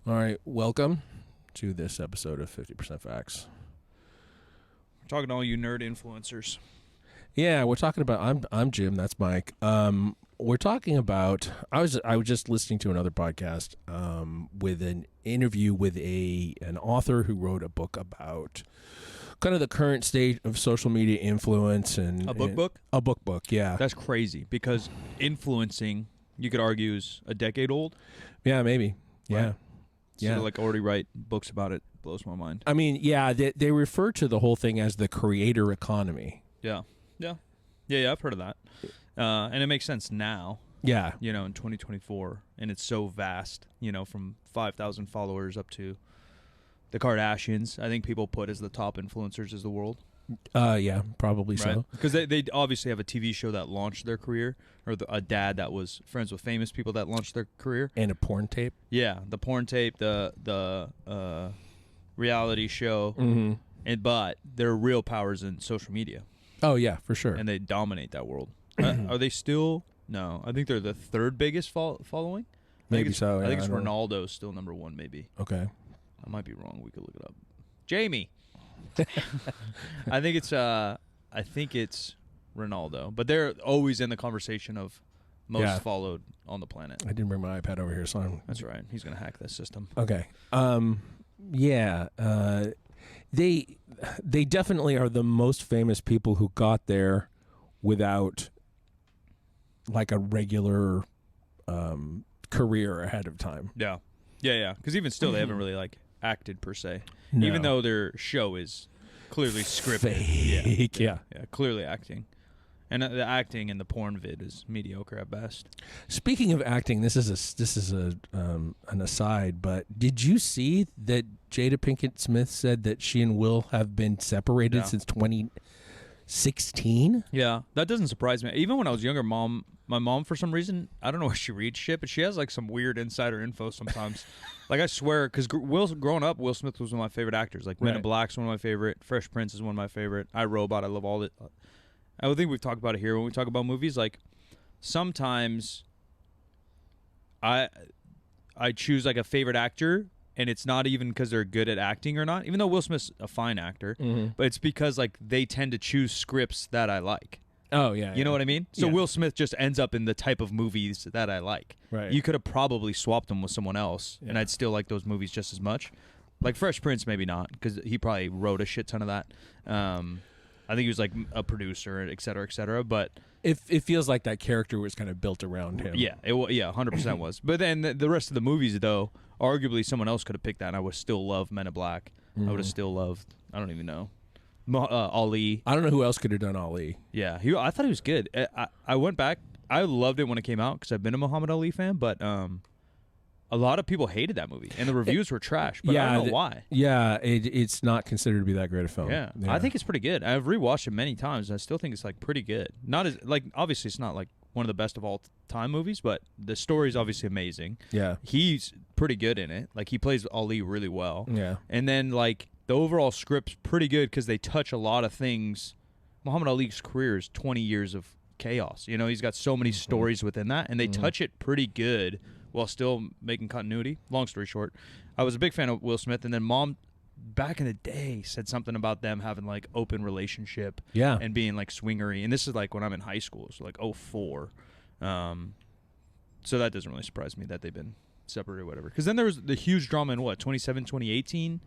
All right, welcome to this episode of 50% Facts. We're talking to all you nerd influencers. Yeah, we're talking about. I'm Jim. That's Mike. We're talking about. I was just listening to another podcast with an interview with an author who wrote a book about kind of the current state of social media influence and A book? A book. Yeah, That's crazy because influencing, you could argue, is a decade old. yeah, maybe. Yeah. Right. Yeah. So to like already write books about it blows my mind. I mean, yeah, they refer to the whole thing as the creator economy. Yeah. I've heard of that, and it makes sense now. Yeah, In 2024, and it's so vast. From 5,000 followers up to the Kardashians. I think people put as the top influencers of the world. yeah, probably so. Because they obviously have a TV show that launched their career, or a dad that was friends with famous people that launched their career. And a porn tape. Yeah, the porn tape, the reality show, but their real powers in social media, Oh yeah, for sure. and they dominate that world. Are they still? No, I think they're the third biggest following. Maybe so. I think yeah, it's don't know. Ronaldo still number one, maybe. Okay. I might be wrong. We could look it up. Jamie. I think it's Ronaldo, but they're always in the conversation of most followed on the planet. I didn't bring my iPad over here, so I'm... That's right. He's gonna hack this system. Okay. Yeah. They definitely are the most famous people who got there without like a regular career ahead of time. Yeah. Because even still, they haven't really like acted per se, No. even though their show is clearly scripted. Fake, yeah. Clearly acting, and the acting in the porn vid is mediocre at best. Speaking of acting, this is an aside, but did you see that Jada Pinkett Smith said that she and Will have been separated since 2016? Yeah, that doesn't surprise me. Even when I was younger, my mom, for some reason, I don't know where she reads shit, but she has like some weird insider info sometimes. Like I swear, because growing up, Will Smith was one of my favorite actors. Like Men in Black's one of my favorite. Fresh Prince is one of my favorite. I, Robot, I love all it. I think we've talked about it here when we talk about movies. Like sometimes I choose like a favorite actor, and it's not even because they're good at acting or not, even though Will Smith's a fine actor, but it's because like they tend to choose scripts that I like. Oh, yeah. You know what I mean? So Yeah. Will Smith just ends up in the type of movies that I like. Right. You could have probably swapped him with someone else, and I'd still like those movies just as much. Like Fresh Prince, maybe not, because he probably wrote a shit ton of that. I think he was like a producer, et cetera, but... It feels like that character was kind of built around him. Yeah, 100% was. But then the rest of the movies, though, arguably someone else could have picked that, and I would still love Men in Black. I would have still loved, I don't even know, Ali. I don't know who else could have done Ali. Yeah, I thought he was good. I went back. I loved it when it came out because I've been a Muhammad Ali fan, but a lot of people hated that movie, and the reviews were trash, but I don't know why. Yeah, it's not considered to be that great a film. Yeah, I think it's pretty good. I've rewatched it many times, and I still think it's like pretty good. Not as like obviously it's not like one of the best of all time movies, but the story's obviously amazing. Yeah. He's pretty good in it. Like he plays Ali really well. Yeah. And then like the overall script's pretty good because they touch a lot of things. Muhammad Ali's career is 20 years of chaos. He's got so many stories within that, and they touch it pretty good while still making continuity. Long story short, I was a big fan of Will Smith, and then Mom, back in the day, said something about them having like open relationship, and being like swingery. And this is like when I'm in high school, so like 04. So that doesn't really surprise me that they've been separated or whatever. Because then there was the huge drama in 2018,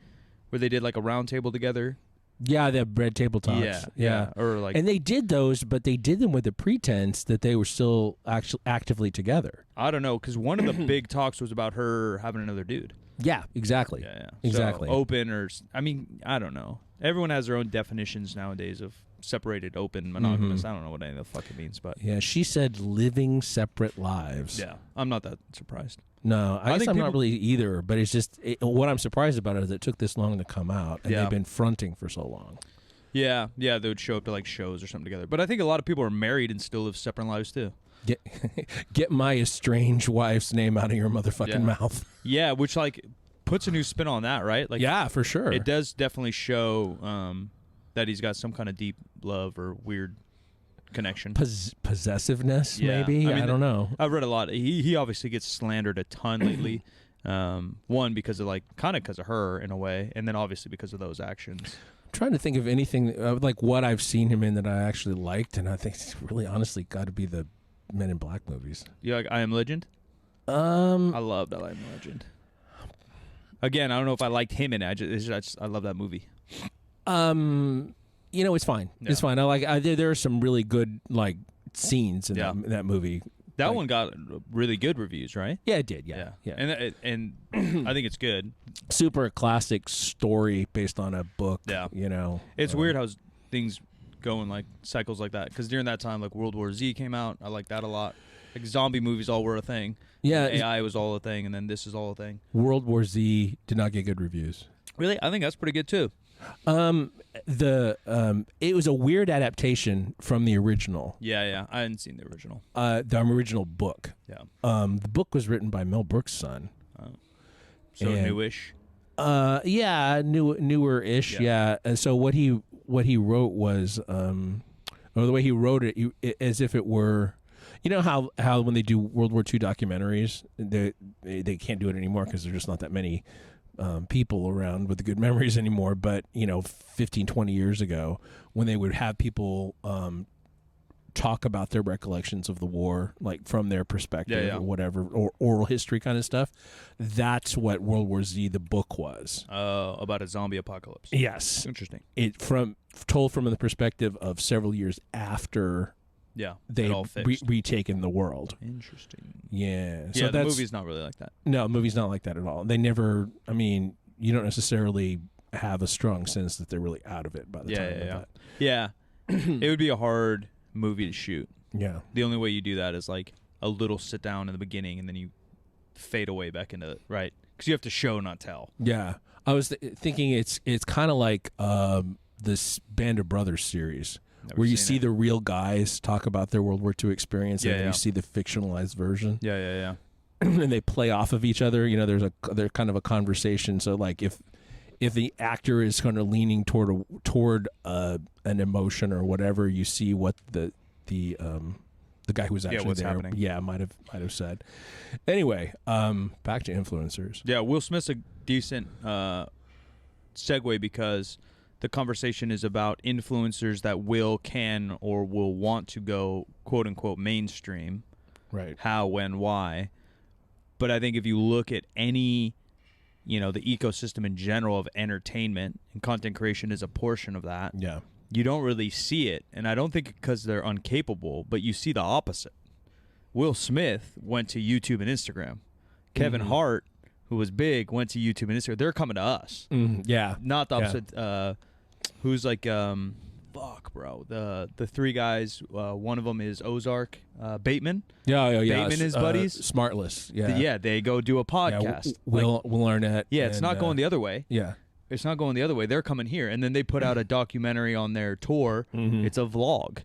where they did like a round table together. Yeah, the Red Table Talks. Yeah. Or like, and they did those, but they did them with the pretense that they were still actively together. I don't know, because one of the big talks was about her having another dude. Yeah, exactly. Yeah. Exactly. So open I don't know. Everyone has their own definitions nowadays of separated, open, monogamous. I don't know what any of the fuck it means, but yeah, she said living separate lives. Yeah, I'm not that surprised. No, I guess think I'm not really either, but it's just what I'm surprised about it is it took this long to come out, and they've been fronting for so long. Yeah, they would show up to like shows or something together. But I think a lot of people are married and still live separate lives too. Get my estranged wife's name out of your motherfucking mouth. Yeah, which like puts a new spin on that, right? Like, yeah, for sure. It does definitely show that he's got some kind of deep love or weird connection. Possessiveness, maybe? I don't know. I've read a lot. He obviously gets slandered a ton lately. One, because of because of her in a way, and then obviously because of those actions. Trying to think of anything like what I've seen him in that I actually liked, and I think it's really honestly got to be the Men in Black movies. You like I Am Legend? I loved I Am Legend. Again, I don't know if I liked him in it. I love that movie. It's fine. Yeah. It's fine. There are some really good scenes in that movie. That one got really good reviews, right? Yeah, it did. Yeah. And I think it's good. Super classic story based on a book. Yeah. It's weird how things go in cycles like that. Because during that time, World War Z came out. I like that a lot. Zombie movies all were a thing. Yeah. AI was all a thing, and then this is all a thing. World War Z did not get good reviews. Really? I think that's pretty good too. It was a weird adaptation from the original. Yeah. I hadn't seen the original. The original book. Yeah. The book was written by Mel Brooks' son. So newish. Newer-ish. Yeah. And so what he wrote was, or the way he wrote it, as if it were. You know how when they do World War II documentaries, they can't do it anymore because there's just not that many people around with the good memories anymore. But 15, 20 years ago, when they would have people talk about their recollections of the war, from their perspective or whatever, or oral history kind of stuff, that's what World War Z the book was. About a zombie apocalypse. Yes, interesting. It told from the perspective of several years after. Yeah, they retaken the world. Interesting. Yeah. So the movie's not really like that. No, the movie's not like that at all. They never. I mean, you don't necessarily have a strong sense that they're really out of it by the time of that. Yeah. It would be a hard movie to shoot. Yeah. The only way you do that is a little sit down in the beginning, and then you fade away back into it, right? Because you have to show, not tell. Yeah. I was thinking it's kind of like this Band of Brothers series. Where you see the real guys talk about their World War II experience, and then you see the fictionalized version. Yeah. And they play off of each other. There's kind of a conversation. So if the actor is kind of leaning toward an emotion or whatever, you see what the guy who was actually there, happening. might have said. Anyway, back to influencers. Yeah, Will Smith's a decent segue because the conversation is about influencers that can, or will want to go, quote unquote, mainstream. Right. How, when, why. But I think if you look at any, the ecosystem in general of entertainment, and content creation is a portion of that. Yeah. You don't really see it. And I don't think because they're incapable, but you see the opposite. Will Smith went to YouTube and Instagram. Kevin Hart, who was big, went to YouTube and Instagram. They're coming to us. Yeah. Not the opposite. Who's fuck, bro. The three guys. One of them is Ozark Bateman. Yeah. Bateman, his buddies. Smartless. Yeah. They go do a podcast. Yeah, Will Arnett. Yeah, it's not going the other way. Yeah. It's not going the other way. They're coming here, and then they put out a documentary on their tour. It's a vlog.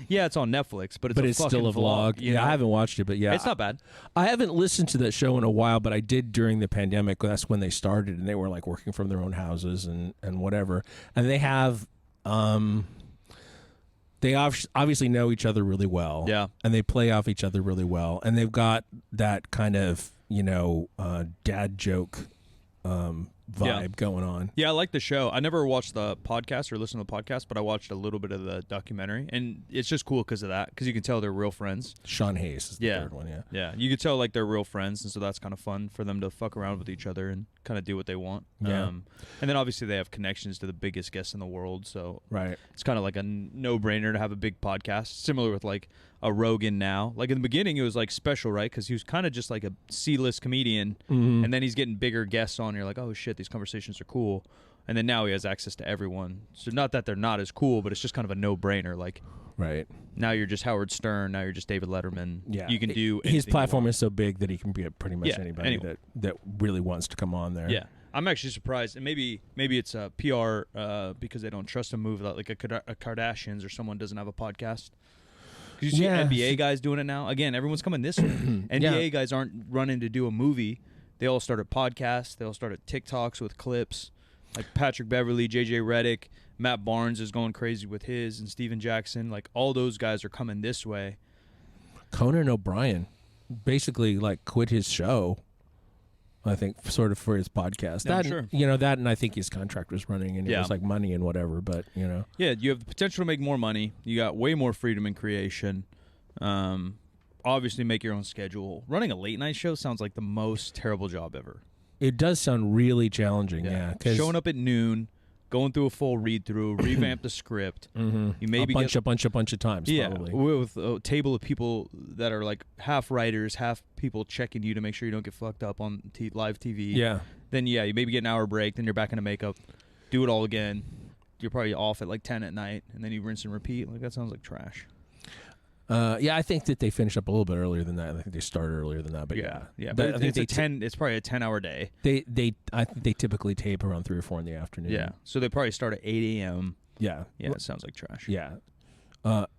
Yeah, it's on Netflix, but it's still a vlog. Yeah, I haven't watched it, but yeah, it's not bad. I haven't listened to that show in a while, but I did during the pandemic. That's when they started, and they were working from their own houses and whatever. And they have, they obviously know each other really well. Yeah, and they play off each other really well, and they've got that kind of dad joke vibe going on. Yeah, I like the show. I never watched the podcast or listened to the podcast, but I watched a little bit of the documentary, and it's just cool because of that, because you can tell they're real friends. Sean Hayes is the third one, Yeah, you could tell they're real friends, and so that's kind of fun for them to fuck around with each other and kind of do what they want. Yeah. And then obviously they have connections to the biggest guests in the world, so right. It's kind of like a no-brainer to have a big podcast, similar with a Rogan now. In the beginning, it was special, right? Because he was kind of just a C-list comedian, and then he's getting bigger guests on. And you're like, oh shit, these conversations are cool. And then now he has access to everyone. So not that they're not as cool, but it's just kind of a no-brainer. Right. Now you're just Howard Stern. Now you're just David Letterman. Yeah. You can do his platform is so big that he can get pretty much anybody anyone. that really wants to come on there. Yeah. I'm actually surprised, and maybe it's a PR because they don't trust a move that a Kardashians or someone doesn't have a podcast. You see NBA guys doing it now. Again, everyone's coming this way. NBA guys aren't running to do a movie. They all started podcasts. They all started TikToks with clips. Patrick Beverly, JJ Redick, Matt Barnes is going crazy with his, and Steven Jackson. All those guys are coming this way. Conan O'Brien basically quit his show I think sort of for his podcast. Yeah, That sure. that, and I think his contract was running, and it Yeah. was like money and whatever. But Yeah, you have the potential to make more money. You got way more freedom in creation. Obviously, make your own schedule. Running a late night show sounds like the most terrible job ever. it does sound really challenging. Yeah, 'cause Showing up at noon, going through a full read through, revamp the script. You maybe a bunch of times. yeah, Probably. with a table of people that are like half writers, half people checking you to make sure you don't get fucked up on live TV. Yeah. Then you maybe get an hour break. Then you're back into makeup. Do it all again. You're probably off at like 10 at night, and then you rinse and repeat. Like that sounds like trash. Yeah, I think that they finish up a little bit earlier than that. I think they start earlier than that. But yeah. But I think It's probably a 10-hour day. I think they typically tape around 3 or 4 in the afternoon. Yeah. So they probably start at 8 a.m. Yeah. Yeah, it sounds like trash. Yeah.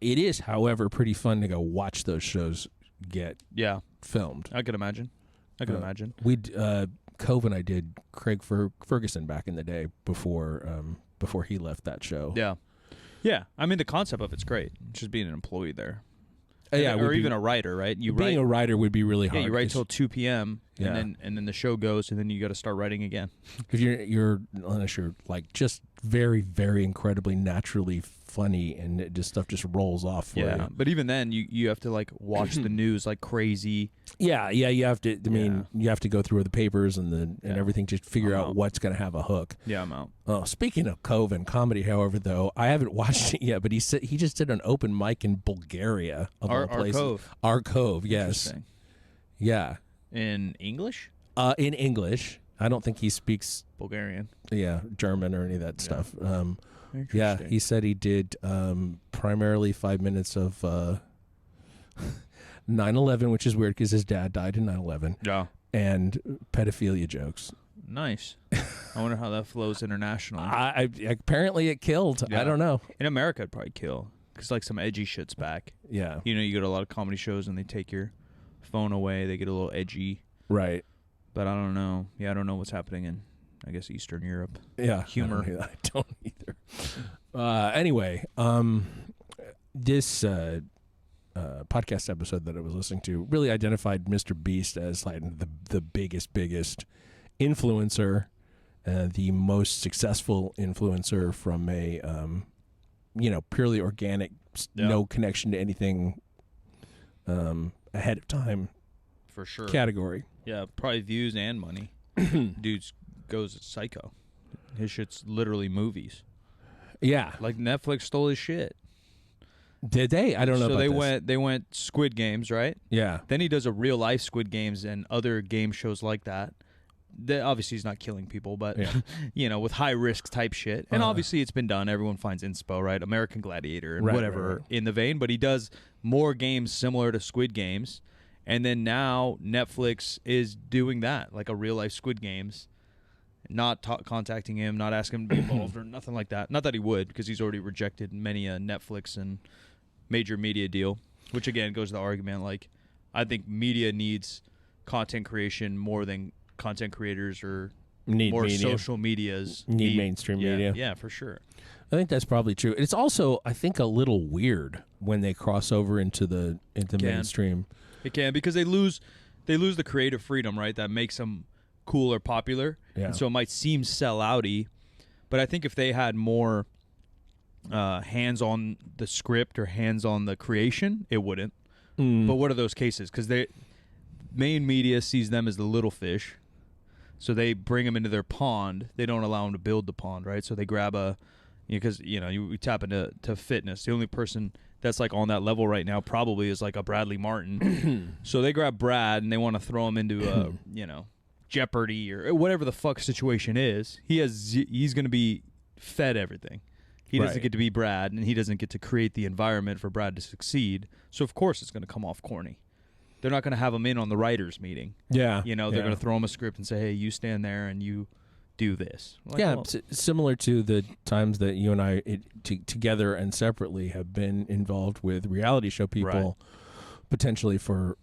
It is, however, pretty fun to go watch those shows get Yeah, filmed. I could imagine. We Cove and I did Craig Ferguson back in the day before he left that show. Yeah. Yeah. I mean, the concept of it's great. Just being an employee there. Yeah, or even a writer, right? Being a writer would be really hard. Yeah, you write till 2 p.m. Yeah. and then the show goes, and then you got to start writing again. because you're unless you're like just very, very incredibly naturally funny, and it just stuff just rolls off for you. But even then, you have to like watch the news like crazy. Yeah, you have to. I mean, you have to go through the papers and everything to figure out what's going to have a hook. Yeah, I'm out. Oh, speaking of Cove and comedy, however, though, I haven't watched it yet, but he just did an open mic in Bulgaria of all places. Cove. Our Cove, yes, Interesting. yeah, In English, in English. I don't think he speaks, Bulgarian. German or any of that stuff. Yeah, Interesting. he said he did primarily 5 minutes of 9/11, which is weird because his dad died in 9/11, Yeah. and pedophilia jokes. Nice. I wonder how that flows internationally. I apparently it killed. Yeah. I don't know. In America, it'd probably kill because like some edgy shit's back. Yeah, You go to a lot of comedy shows and they take your phone away. They get a little edgy. right. But I don't know. Yeah, I don't know what's happening in, I guess, Eastern Europe. Yeah, Humor. I don't either. Anyway, this podcast episode that I was listening to really identified Mr. Beast as like the biggest influencer, the most successful influencer from a purely organic, no connection to anything ahead of time For sure. category. Yeah, probably views and money. Dude goes psycho. His shit's literally movies. Yeah, Like Netflix stole his shit. did they? I don't know. So about they went Squid Games, right? Yeah, Then he does a real life Squid Games and other game shows like that. Obviously, he's not killing people, but with high risk type shit. And obviously, it's been done. Everyone finds inspo, right? American Gladiator and whatever in the vein. But he does more games similar to Squid Games. And then now Netflix is doing that, like a real life Squid Games. Not contacting him, not asking him to be involved or nothing like that. Not that he would, because he's already rejected many a Netflix and major media deal. Which again goes to the argument, like, I think media needs content creation more than content creators or more social medias need mainstream media. Yeah, for sure. I think that's probably true. It's also, I think, a little weird when they cross over into mainstream. It can, because they lose the creative freedom, right? That makes them cool or popular. Yeah. And so it might seem sell-outy, but I think if they had more hands on the script or hands on the creation, it wouldn't. But what are those cases? Because main media sees them as the little fish, so they bring them into their pond. They don't allow them to build the pond, right? So they grab because we tap into fitness. The only person that's like on that level right now probably is like a Bradley Martin. So they grab Brad and they want to throw him into Jeopardy or whatever the fuck situation is. He's going to be fed everything. He doesn't get to be Brad, and he doesn't get to create the environment for Brad to succeed. So of course it's going to come off corny. They're not going to have him in on the writers' meeting. Yeah, they're going to throw him a script and say, "Hey, you stand there and you do this." Like, yeah, similar to the times that you and I together and separately have been involved with reality show people, potentially for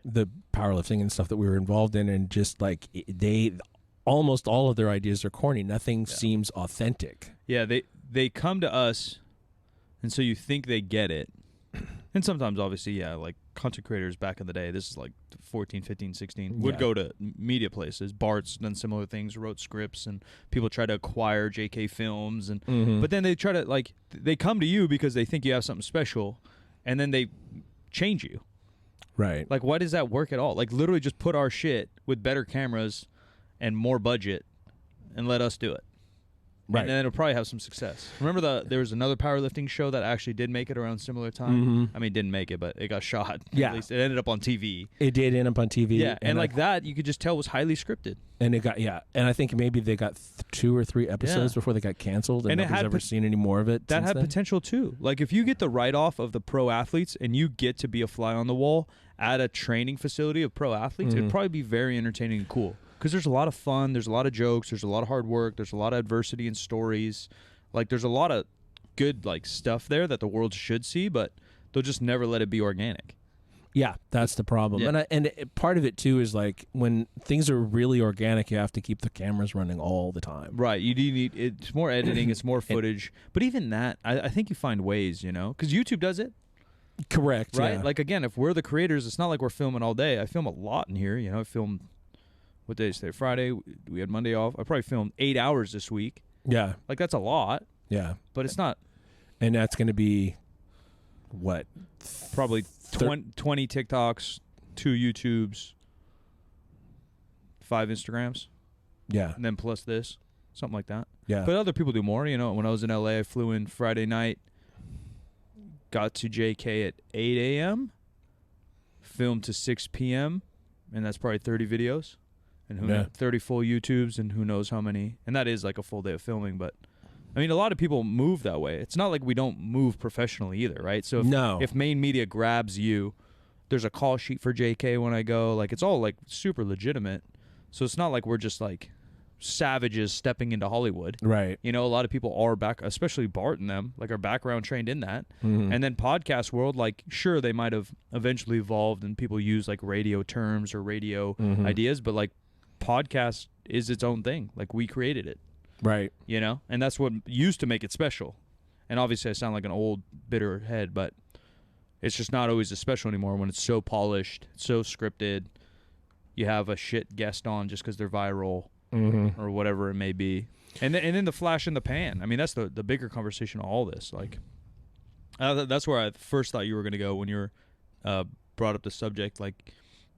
the powerlifting and stuff that we were involved in, and just like they almost all of their ideas are corny. Nothing seems authentic. Yeah, they come to us, and so you think they get it, and sometimes obviously, like content creators back in the day, this is like 14, 15, 16, would Yeah. go to media places. Bart's done similar things, wrote scripts, and people try to acquire JK Films, and Mhm. but then they try to, like, they come to you because they think you have something special, and then they change you. Right. Like, why does that work at all? Like, literally just put our shit with better cameras and more budget and let us do it. Right. And then it'll probably have some success. Remember there was another powerlifting show that actually did make it around similar time? Mhm. I mean, didn't make it, but it got shot. Yeah. At least it ended up on TV. It did end up on TV. Yeah, and like I, that, you could just tell was highly scripted. and it got and I think maybe they got 2 or 3 episodes Yeah. before they got canceled, and And it nobody's had ever seen any more of it. That since had then. potential too. Like, if you get the write-off of the pro athletes and you get to be a fly on the wall at a training facility of pro athletes, it'd probably be very entertaining and cool. Because there's a lot of fun, there's a lot of jokes, there's a lot of hard work, there's a lot of adversity and stories. Like, there's a lot of good, like, stuff there that the world should see, but they'll just never let it be organic. Yeah, that's the problem. Yeah. And part of it too is like when things are really organic, you have to keep the cameras running all the time. Right. You do need, it's more editing, it's more footage. But even that, I think you find ways, you know? Because YouTube does it. Correct. Right? Yeah. Like, again, if we're the creators, it's not like we're filming all day. I film a lot in here. You know, I filmed, what day is today? Friday. We had Monday off. I probably filmed 8 hours this week. yeah. Like, that's a lot, Yeah. but it's not And that's going to be what? probably 20 TikToks, 2 YouTubes, 5 Instagrams, Yeah. and then plus this, something like that. Yeah. But other people do more. You know, when I was in LA, I flew in Friday night, got to JK at 8 a.m., filmed to 6 p.m., and that's probably 30 videos. And who Yeah. knows, 30 full YouTubes, and who knows how many. And that is like a full day of filming. But I mean, a lot of people move that way. It's not like we don't move professionally either, right? So if main media grabs you, there's a call sheet for JK when I go. Like, it's all like super legitimate. So it's not like we're just like savages stepping into Hollywood. Right. You know, a lot of people are back, especially Bart and them, like, are background trained in that. And then podcast world, like, sure, they might have eventually evolved and people use like radio terms or radio ideas, but like, podcast is its own thing. Like, we created it, Right. you know, and that's what used to make it special. And obviously I sound like an old bitter head, but it's just not always as special anymore when it's so polished, so scripted. You have a shit guest on just because they're viral or whatever it may be. And then the flash in the pan. I mean, that's the bigger conversation of all this. Like, that's where I first thought you were going to go when you were brought up the subject. Like,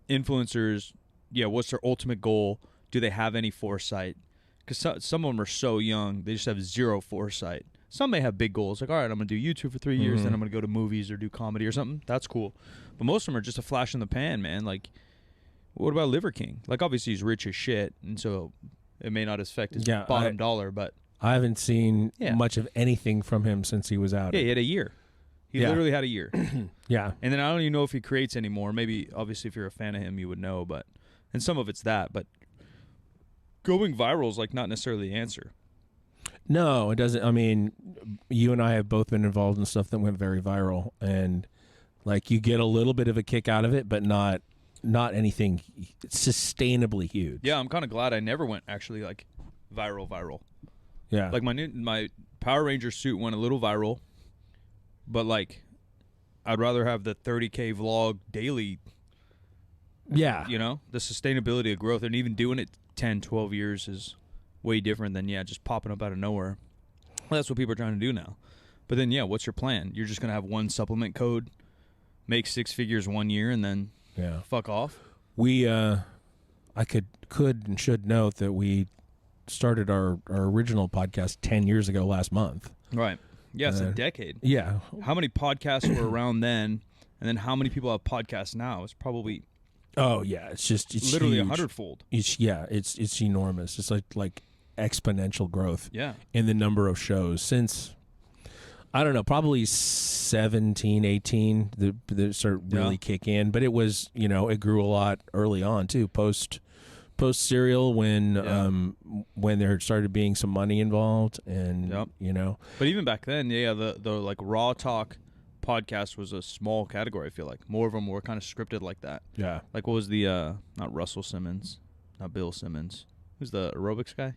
influencers, yeah, what's their ultimate goal? Do they have any foresight? Because some of them are so young, they just have zero foresight. Some may have big goals, like, all right, I'm going to do YouTube for 3 years, then I'm going to go to movies or do comedy or something. That's cool. But most of them are just a flash in the pan, man. Like, what about Liver King? Like, obviously he's rich as shit, and so it may not affect his bottom dollar, but I haven't seen Yeah. much of anything from him since he was out. yeah, he had a year. He Yeah. literally had a year. Yeah. And then I don't even know if he creates anymore. Maybe, obviously, if you're a fan of him, you would know, but, and some of it's that, but going viral is like not necessarily the answer. No, it doesn't. I mean, you and I have both been involved in stuff that went very viral, and like you get a little bit of a kick out of it, but not anything sustainably huge. Yeah, I'm kind of glad I never went actually like viral. Yeah. Like my Power Ranger suit went a little viral, but like I'd rather have the 30K vlog daily, yeah. you know, the sustainability of growth, and even doing it 10, 12 years is way different than, just popping up out of nowhere. Well, that's what people are trying to do now. But then, what's your plan? You're just going to have one supplement code, make 6 figures 1 year, and then Yeah. fuck off? We I could and should note that we started our original podcast 10 years ago last month. Right. Yeah, it's a decade. Yeah. How many podcasts were around then, and then how many people have podcasts now? It's probably Oh yeah, it's literally huge. 100-fold. It's enormous. It's like exponential growth Yeah. in the number of shows since, I don't know, probably 17, 18 they start really kick in. But it was, it grew a lot early on too, post Serial when there started being some money involved, and But even back then, the like Raw Talk podcast was a small category. I feel like more of them were kind of scripted like that. Yeah. Like, what was the not Russell Simmons, not Bill Simmons, who's the aerobics guy?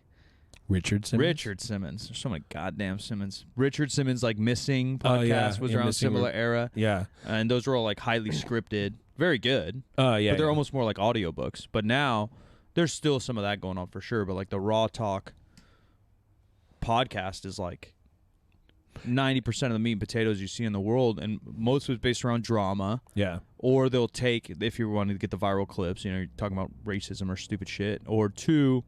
Richard Simmons. Richard Simmons. There's so many goddamn Simmons. Richard Simmons, like Missing podcast Oh, yeah. was Yeah, around Missing similar era. Yeah. And those were all like highly scripted. Very good. Yeah. But they're yeah. almost more like audiobooks. But now there's still some of that going on for sure. But like the Raw Talk podcast is like 90% of the meat and potatoes you see in the world, and most of it's based around drama. Yeah. Or they'll take, if you're wanting to get the viral clips, you know, you're talking about racism or stupid shit. Or two,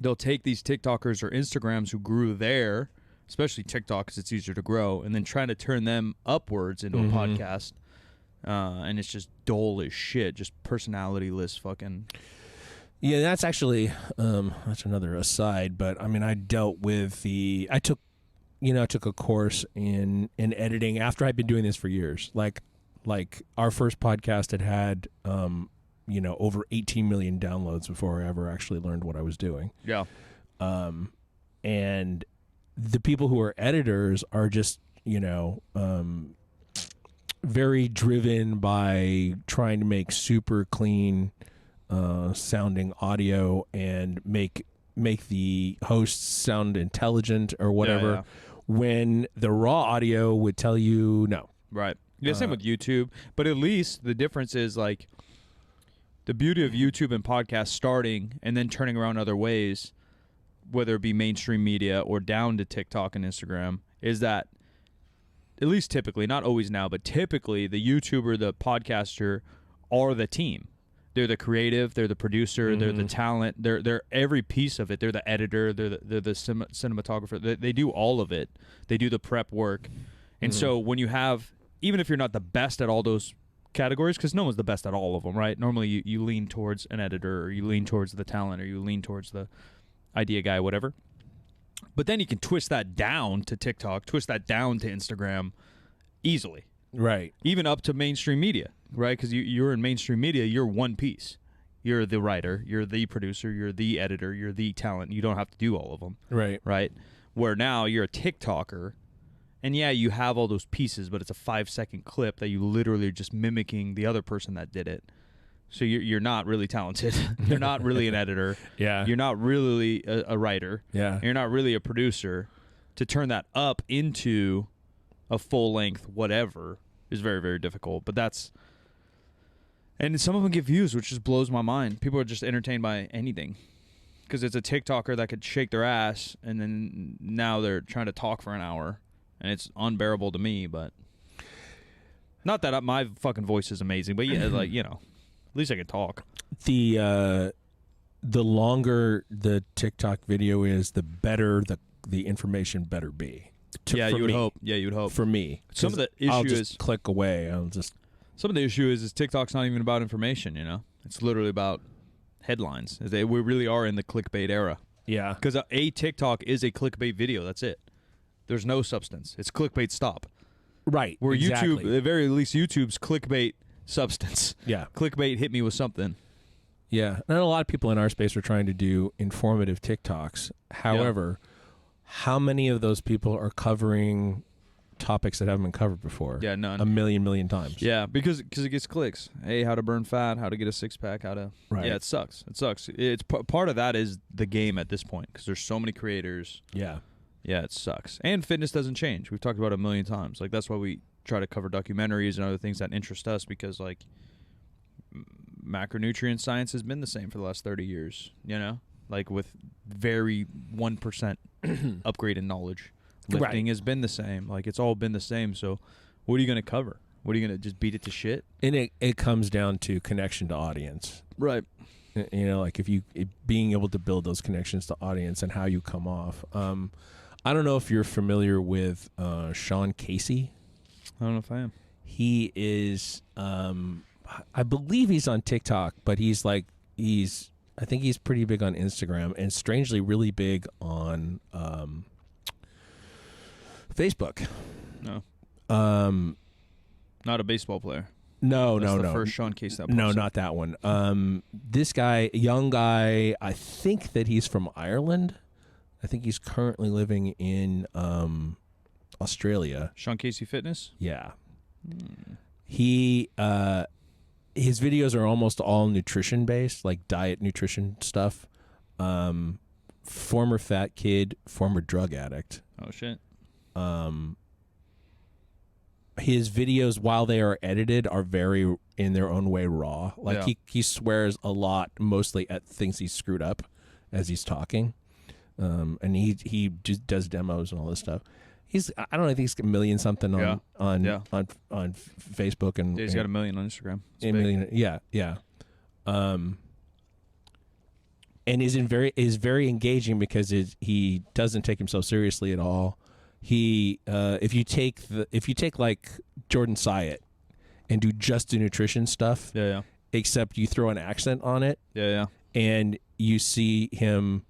they'll take these TikTokers or Instagrams who grew there, especially TikTok because it's easier to grow, and then trying to turn them upwards into a podcast. And it's just dull as shit, just personality-less fucking... Yeah, that's actually that's another aside. But I mean, I dealt with I took a course in editing after I'd been doing this for years. Like our first podcast had over 18 million downloads before I ever actually learned what I was doing. Yeah. And the people who are editors are just very driven by trying to make super clean sounding audio and make the hosts sound intelligent or whatever. Yeah. When the raw audio would tell you no. Right. Yeah, same with YouTube. But at least the difference is like the beauty of YouTube and podcasts starting and then turning around other ways, whether it be mainstream media or down to TikTok and Instagram, is that at least typically, not always now, but typically the YouTuber, the podcaster are the team. They're the creative, they're the producer, they're the talent, they're every piece of it. They're the editor, they're the cinematographer. They do all of it. They do the prep work. And so when you have, even if you're not the best at all those categories, because no one's the best at all of them, right? Normally you lean towards an editor, or you lean towards the talent, or you lean towards the idea guy, whatever. But then you can twist that down to TikTok, twist that down to Instagram easily. Right. Even up to mainstream media, right? Because you're in mainstream media, you're one piece. You're the writer, you're the producer, you're the editor, you're the talent. You don't have to do all of them. Right. Right? Where now you're a TikToker, and yeah, you have all those pieces, but it's a 5-second clip that you literally are just mimicking the other person that did it. So you're not really talented. You're not really an editor. Yeah. You're not really a writer. Yeah. You're not really a producer. To turn that up into a full-length whatever is very, very difficult. But that's... And some of them get views, which just blows my mind. People are just entertained by anything. Because it's a TikToker that could shake their ass, and then now they're trying to talk for an hour. And it's unbearable to me, but... Not that my fucking voice is amazing, but yeah, like, at least I can talk. The longer the TikTok video is, the better the information better be. Yeah, you would hope. Yeah, you would hope. For me. Some of the issue I'll just is... click away. Some of the issue is TikTok's not even about information, It's literally about headlines. We really are in the clickbait era. Yeah. Because a TikTok is a clickbait video. That's it. There's no substance. It's clickbait stop. Right. Where exactly. YouTube, at the very least, YouTube's clickbait substance. Yeah. Clickbait hit me with something. Yeah. And a lot of people in our space are trying to do informative TikToks. However, how many of those people are covering topics that haven't been covered before? Yeah, none. A million times. Yeah, because it gets clicks. Hey, how to burn fat, how to get a six-pack, how to... Right. Yeah, it sucks. It sucks. It's part of that is the game at this point, because there's so many creators. Yeah. Yeah, it sucks. And fitness doesn't change. We've talked about it a million times. Like, that's why we try to cover documentaries and other things that interest us, because, like, macronutrient science has been the same for the last 30 years, Like, with very 1% upgrade in knowledge. Lifting has been the same. Like, it's all been the same. So what are you going to cover? What are you going to just beat it to shit? And it comes down to connection to audience. Right. Like being able to build those connections to audience and how you come off. I don't know if you're familiar with Sean Casey. I don't know if I am. He is, I believe he's on TikTok, but I think he's pretty big on Instagram and strangely really big on Facebook. No. Not a baseball player. No. That's the first Sean Casey that pops No, up. not that one. This guy, young guy, I think that he's from Ireland. I think he's currently living in Australia. Sean Casey Fitness? Yeah. He his videos are almost all nutrition based, like diet nutrition stuff. former fat kid, former drug addict. Oh shit. His videos, while they are edited, are very in their own way raw. Like Yeah. he swears a lot, mostly at things he screwed up as he's talking. And he just does demos and all this stuff. I don't know, I think he's got a million something on Facebook, and He's got 1 million on Instagram. It's a big. million, yeah. And is very engaging because he doesn't take himself seriously at all. He if you take like Jordan Syatt and do just the nutrition stuff, Yeah. except you throw an accent on it, Yeah. and you see him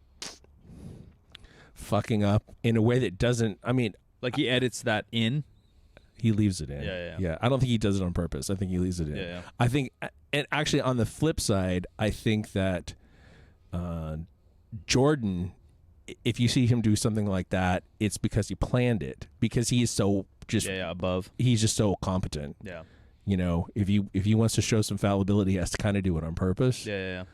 fucking up in a way that doesn't. I mean, Like he edits that in. he leaves it in. Yeah. I don't think he does it on purpose. I think he leaves it in. Yeah. I think, and actually on the flip side, I think that Jordan, if you see him do something like that, it's because he planned it, because he is so just above. he's just so competent. Yeah. You know, if he wants to show some fallibility, he has to kind of do it on purpose. Yeah.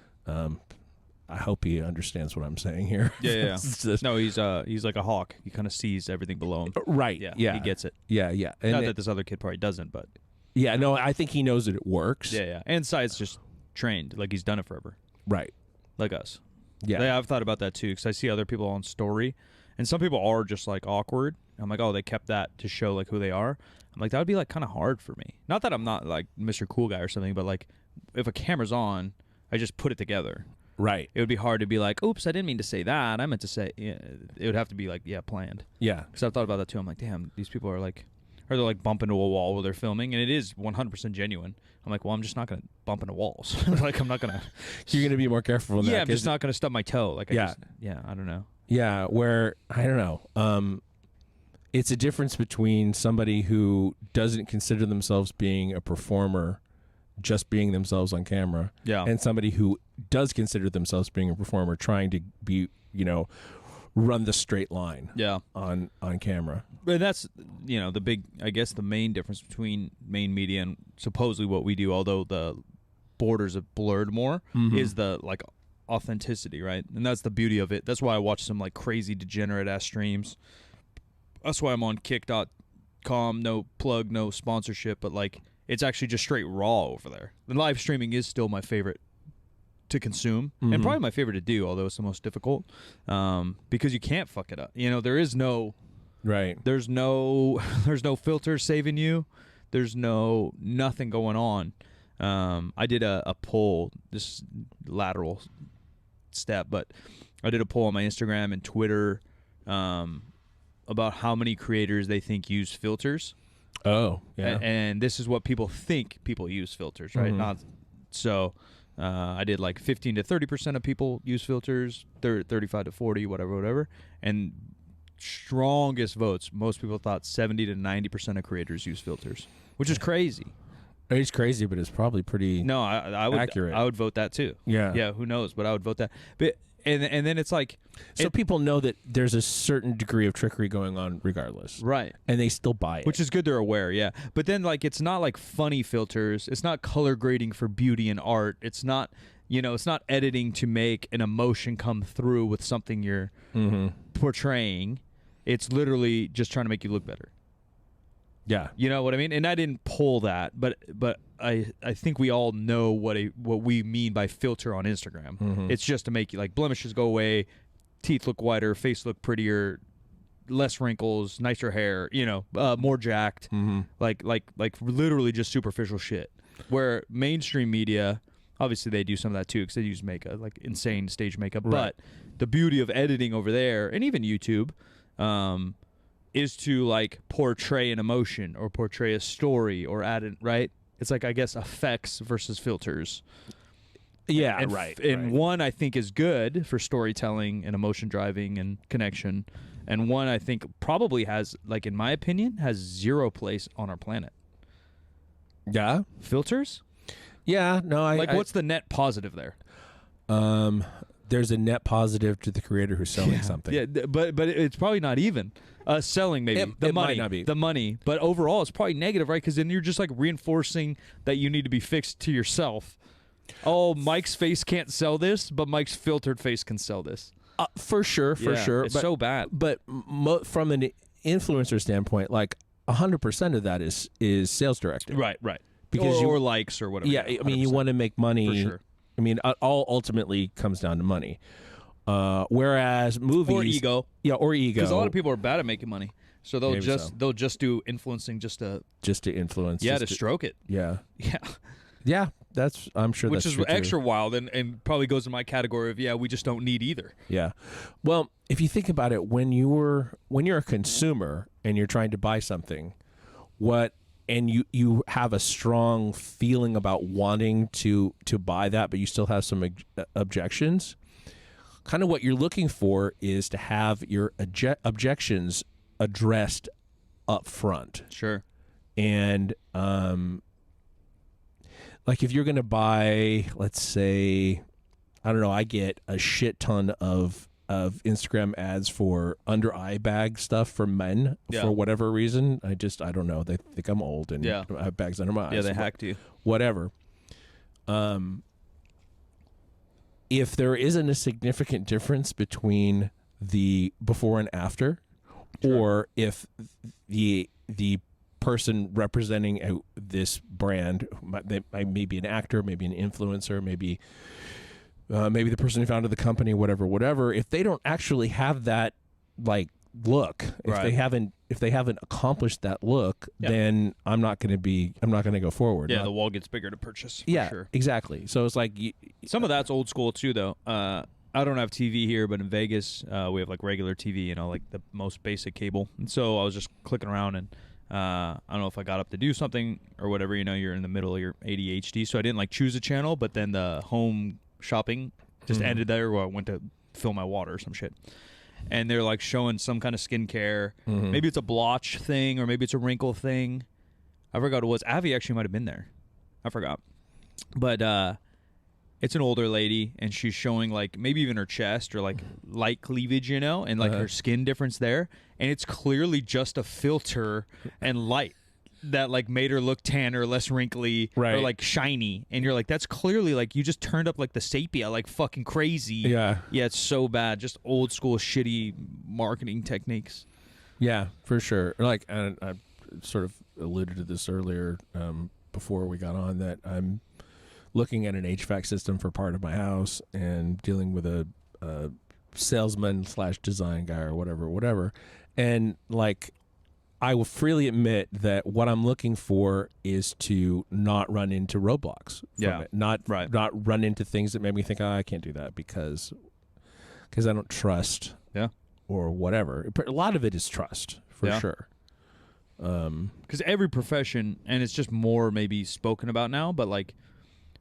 I hope he understands what I'm saying here. Yeah. It's just- No, he's like a hawk. He kind of sees everything below him. right. Yeah. He gets it. Yeah. And Not that this other kid probably doesn't, but yeah, no, I think he knows that it works. yeah. And Syatt's just trained. Like he's done it forever. Right. Like us. Yeah. I've thought about that too, because I see other people on story, and some people are just like awkward. I'm like, oh, they kept that to show like who they are. I'm like, that would be like kind of hard for me. Not that I'm not like Mr. Cool Guy or something, but like if a camera's on, I just put it together. Right. It would be hard to be like, oops, I didn't mean to say that. I meant to say. Yeah, it would have to be like, planned. Yeah. Because I've thought about that too. I'm like, damn, these people are like, or they're like bumping into a wall while they're filming, and it is 100% genuine. I'm like, well, I'm just not gonna bump into walls. Like I'm not gonna. You're gonna be more careful in that. Yeah, I'm just not gonna stub my toe. Like Yeah. I don't know. Yeah, where I don't know. It's a difference between somebody who doesn't consider themselves being a performer, just being themselves on camera, Yeah. and somebody who does consider themselves being a performer, trying to be, run the straight line Yeah. on camera. But that's, the big, I guess the main difference between main media and supposedly what we do, although the borders have blurred more, is the like authenticity, right? And that's the beauty of it. That's why I watch some like crazy degenerate ass streams. That's why I'm on kick.com, no plug, no sponsorship, but like it's actually just straight raw over there. The live streaming is still my favorite to consume and probably my favorite to do, although it's the most difficult, because you can't fuck it up. There is no Right. there's no filter saving you. There's nothing going on. I did a poll, this lateral step, but I did a poll on my Instagram and Twitter about how many creators they think use filters. Oh, yeah. And this is what people think people use filters, right? Not so. I did like 15 to 30% of people use filters, 35 to 40, whatever, and strongest votes. Most people thought 70 to 90% of creators use filters, which is crazy. It's crazy, but it's probably pretty No, I would accurate. I would vote that too. Yeah. Who knows? But I would vote that. But and then it's like, So people know that there's a certain degree of trickery going on regardless. right. And they still buy it. Which is good they're aware, yeah. But then, like, it's not like funny filters. It's not color grading for beauty and art. It's not, it's not editing to make an emotion come through with something you're portraying. It's literally just trying to make you look better. Yeah. You know what I mean? And I didn't pull that, but I think we all know what we mean by filter on Instagram. It's just to make you like blemishes go away, teeth look whiter, face look prettier, less wrinkles, nicer hair, more jacked, like literally just superficial shit. Where mainstream media, obviously they do some of that too because they use makeup, like insane stage makeup. Right. But the beauty of editing over there, and even YouTube, is to like portray an emotion or portray a story or add it, right? It's like, I guess, effects versus filters. Yeah, And right. And one I think is good for storytelling and emotion driving and connection. And one I think probably has, like, in my opinion, has zero place on our planet. Yeah. Filters? Yeah, no, What's the net positive there? There's a net positive to the creator who's selling something. Yeah, but it's probably not even. Selling maybe. It The might money. not be. The money. But overall, it's probably negative, right? Because then you're just like reinforcing that you need to be fixed to yourself. Oh, Mike's face can't sell this, but Mike's filtered face can sell this. For sure. It's but, so bad. But from an influencer standpoint, like 100% of that is sales directed. Right. Because or likes or whatever. Yeah, I mean, you want to make money. For sure. I mean, all ultimately comes down to money. Whereas movies, or ego. Yeah, or ego. Because a lot of people are bad at making money, so Maybe so. they'll just do influencing just to influence. to stroke it. Yeah. Yeah. I'm sure Which that's is true extra too. wild and probably goes in my category of we just don't need either. Yeah. Well, if you think about it, when you're a consumer and you're trying to buy something, and you have a strong feeling about wanting to buy that, but you still have some objections, kind of what you're looking for is to have your objections addressed up front. Sure. And like if you're going to buy, let's say, I don't know, I get a shit ton of Instagram ads for under eye bag stuff for men for whatever reason. I don't know. They think I'm old and I have bags under my eyes. Yeah, they hacked you. Whatever. If there isn't a significant difference between the before and after, or if the person representing this brand, they may be an actor, maybe an influencer, maybe the person who founded the company, whatever. If they don't actually have that like look, if they haven't accomplished that look, then I'm not going to go forward. Yeah, the wall gets bigger to purchase. Yeah, sure. Exactly. So it's like some of that's old school too, though. I don't have TV here, but in Vegas, we have like regular TV, like the most basic cable. And so I was just clicking around and. I don't know if I got up to do something or whatever, you're in the middle of your ADHD. So I didn't like choose a channel, but then the home shopping just ended there where I went to fill my water or some shit. And they're like showing some kind of skincare. Maybe it's a blotch thing or maybe it's a wrinkle thing. I forgot what it was. Avi actually might have been there. I forgot. But it's an older lady and she's showing like maybe even her chest or like light cleavage, and like her skin difference there. And it's clearly just a filter and light that like made her look tanner, less wrinkly, or like shiny. And you're like, that's clearly like you just turned up like the sepia, like fucking crazy. Yeah, it's so bad. Just old school shitty marketing techniques. Yeah, for sure. Like, and I sort of alluded to this earlier before we got on, that I'm looking at an HVAC system for part of my house and dealing with a salesman / design guy or whatever. And like, I will freely admit that what I'm looking for is to not run into roadblocks. From it. Not run into things that make me think, I can't do that because I don't trust. Yeah. Or whatever. A lot of it is trust, for sure. Because every profession, and it's just more maybe spoken about now, but like,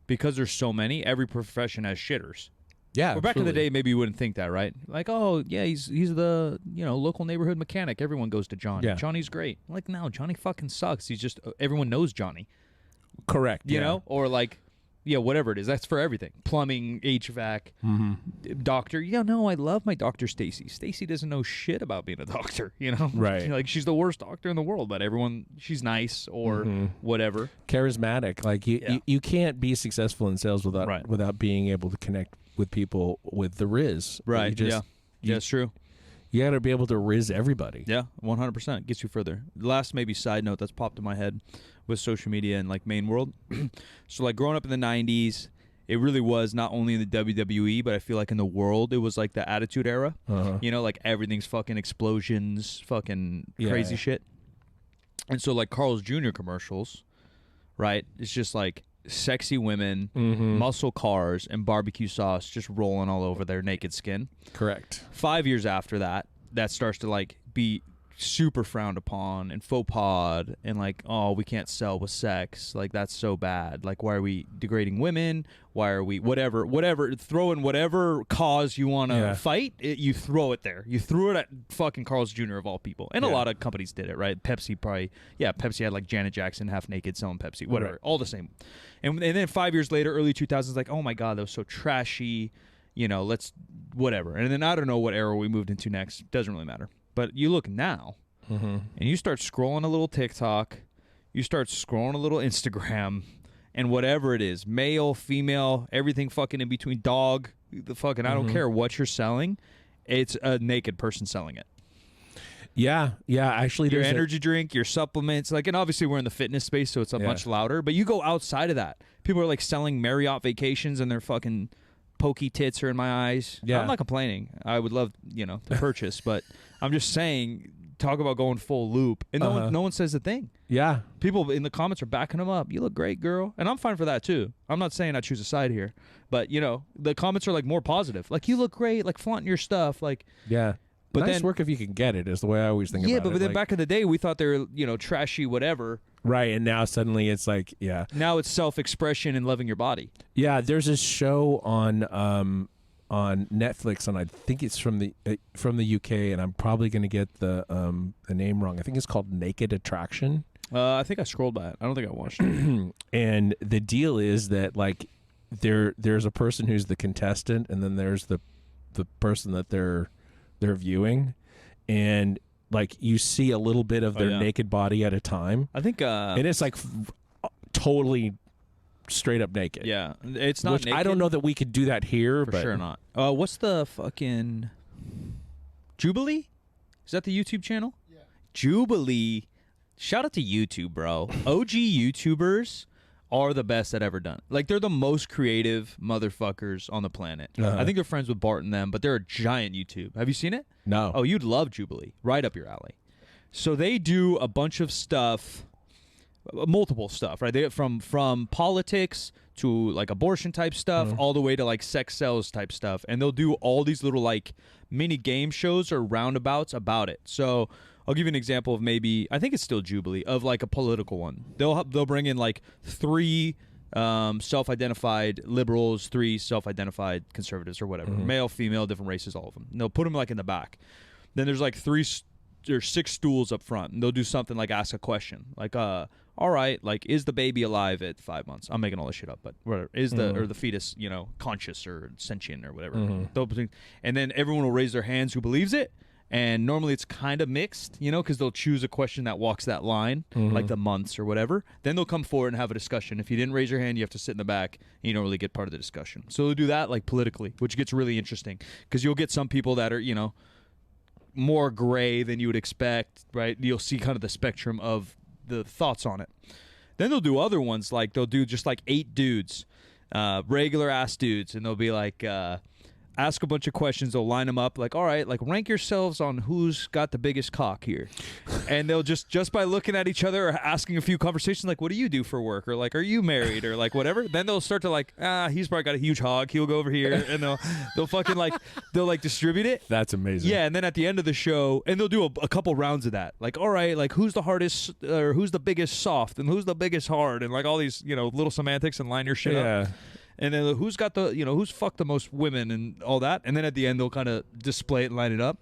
because there's so many, every profession has shitters. Yeah. Well, back in the day, maybe you wouldn't think that, right? Like, oh yeah, he's the local neighborhood mechanic. Everyone goes to Johnny. Yeah. Johnny's great. Like, no, Johnny fucking sucks. He's just everyone knows Johnny. Correct. You know, or like, whatever it is. That's for everything. Plumbing, HVAC, doctor. No, I love my doctor Stacy. Stacy doesn't know shit about being a doctor. Right? Like, she's the worst doctor in the world, but she's nice or whatever. Charismatic. Like you can't be successful in sales without being able to connect with people with the riz. Right. That's true. You got to be able to riz everybody. Yeah, 100%. Gets you further. Last maybe side note that's popped in my head with social media and like main world. So like growing up in the 90s, it really was not only in the WWE, but I feel like in the world, it was like the Attitude Era. Like everything's fucking explosions, fucking crazy shit. And so like Carl's Jr. commercials, right? It's just like sexy women, muscle cars, and barbecue sauce just rolling all over their naked skin. Correct. 5 years after that starts to like be super frowned upon and faux pod and like, oh, we can't sell with sex. Like, that's so bad. Like, why are we degrading women? Why are we whatever, throw in whatever cause you want to fight, you throw it there. You threw it at fucking Carl's Jr. of all people. And a lot of companies did it, right? Pepsi Pepsi had like Janet Jackson half naked selling Pepsi, whatever, all the same. And then 5 years later, early 2000s, like, oh my God, that was so trashy, let's whatever. And then I don't know what era we moved into next. Doesn't really matter. But you look now, and you start scrolling a little TikTok, you start scrolling a little Instagram, and whatever it is, male, female, everything fucking in between, dog, the fucking, I don't care what you're selling, it's a naked person selling it. Yeah. Actually, Your there's energy drink, your supplements, like, and obviously we're in the fitness space, so it's much louder. But you go outside of that, people are like selling Marriott vacations, and their fucking pokey tits are in my eyes. Yeah. I'm not complaining. I would love, to purchase, but I'm just saying, talk about going full loop, and no one says a thing. Yeah. People in the comments are backing them up. You look great, girl, and I'm fine for that too. I'm not saying I choose a side here, but the comments are like more positive. Like, you look great, like flaunting your stuff, like Yeah. But nice then, work if you can get it is the way I always think about it. Yeah, but then like, back in the day, we thought they were, trashy, whatever. right, and now suddenly it's like, yeah. Now it's self-expression and loving your body. Yeah, there's a show on Netflix, and I think it's from the UK, and I'm probably going to get the name wrong. I think it's called Naked Attraction. I think I scrolled by it. I don't think I watched it. And the deal is that like there's a person who's the contestant, and then there's the person that they're viewing, and like you see a little bit of their naked body at a time. I think and it's like totally straight up naked. Yeah, it's not naked. I don't know that we could do that here, for but sure not. What's the fucking Jubilee? Is that the YouTube channel? Yeah. Jubilee. Shout out to YouTube, bro. OG YouTubers are the best that ever done. Like, they're the most creative motherfuckers on the planet. I think they're friends with Bart and them, but they're a giant YouTube. Have you seen it? No. Oh, you'd love Jubilee. Right up your alley. So they do a bunch of stuff, multiple stuff, right? They from politics to like abortion type stuff, all the way to like sex sells type stuff, and they'll do all these little like mini game shows or roundabouts about it. So I'll give you an example of maybe, I think it's still Jubilee, of like a political one. They'll bring in like 3 self-identified liberals, 3 self-identified conservatives or whatever, male, female, different races, all of them. And they'll put them like in the back. Then there's like 6 stools up front, and they'll do something like ask a question, like all right, like, is the baby alive at 5 months? I'm making all this shit up, but whatever. Is the fetus, conscious or sentient or whatever? And then everyone will raise their hands who believes it. And normally it's kind of mixed, because they'll choose a question that walks that line, like the months or whatever. Then they'll come forward and have a discussion. If you didn't raise your hand, you have to sit in the back, and you don't really get part of the discussion. So they'll do that like politically, which gets really interesting, because you'll get some people that are, more gray than you would expect, right? You'll see kind of the spectrum of the thoughts on it. Then they'll do other ones, like they'll do just like 8 dudes, regular ass dudes, and they'll be like, ask a bunch of questions. They'll line them up like, all right, like rank yourselves on who's got the biggest cock here. And they'll just by looking at each other or asking a few conversations, like, what do you do for work? Or like, are you married? Or like whatever. Then they'll start to like, he's probably got a huge hog. He'll go over here, and they'll fucking like, they'll like distribute it. That's amazing. Yeah. And then at the end of the show, and they'll do a couple rounds of that. Like, all right, like who's the hardest, or who's the biggest soft, and who's the biggest hard, and like all these, little semantics, and line your shit up. And then who's got the, who's fucked the most women and all that. And then at the end, they'll kind of display it and line it up.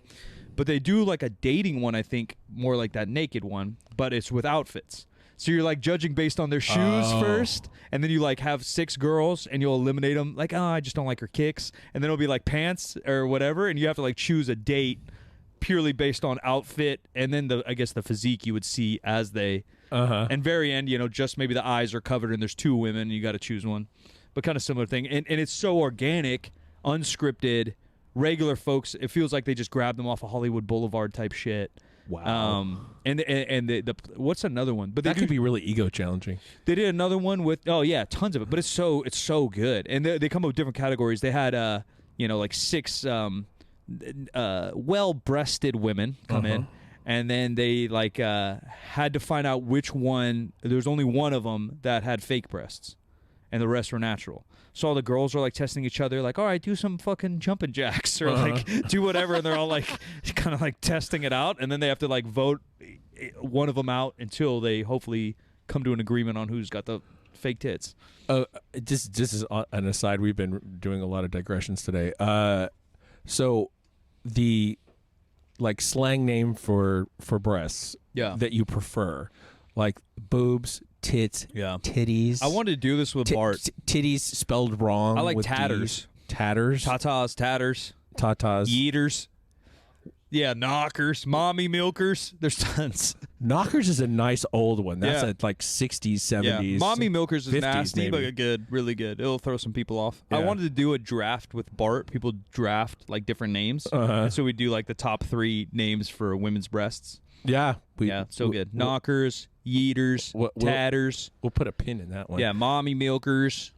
But they do like a dating one, I think, more like that naked one, but it's with outfits. So you're like judging based on their shoes first. And then you like have 6 girls, and you'll eliminate them. Like, I just don't like her kicks. And then it'll be like pants or whatever. And you have to like choose a date purely based on outfit. And then I guess the physique you would see as they, and very end, just maybe the eyes are covered and there's 2 women, and you got to choose one. But kind of similar thing, and it's so organic, unscripted, regular folks. It feels like they just grabbed them off of Hollywood Boulevard type shit. Wow. And the what's another one? But that could be really ego challenging. They did another one with tons of it, but it's so good. And they come up with different categories. They had like 6 well-breasted women come in. And then they like had to find out which one. There was only one of them that had fake breasts, and the rest were natural. So all the girls are like testing each other, like, all right, do some fucking jumping jacks, or like do whatever, and they're all like kind of like testing it out, and then they have to like vote one of them out until they hopefully come to an agreement on who's got the fake tits. This is an aside. We've been doing a lot of digressions today. So the like slang name for breasts that you prefer, like boobs, tits, titties. I wanted to do this with Bart. Titties spelled wrong. I like with tatters. D's. Tatters. Tatas, tatters. Tatas. Yeeters. Yeah, knockers, mommy milkers. There's tons. Knockers is a nice old one. That's Yeah. at like 60s, 70s. Yeah, Mommy Milkers is 50s nasty, maybe. but good, really good. It'll throw some people off. I Yeah. wanted to do a draft with Bart. People draft like different names, and so we do like the top 3 names for women's breasts. Yeah. Yeah, so good. Knockers, Yeeters, Tatters. We'll put a pin in that one. Yeah, Mommy Milkers.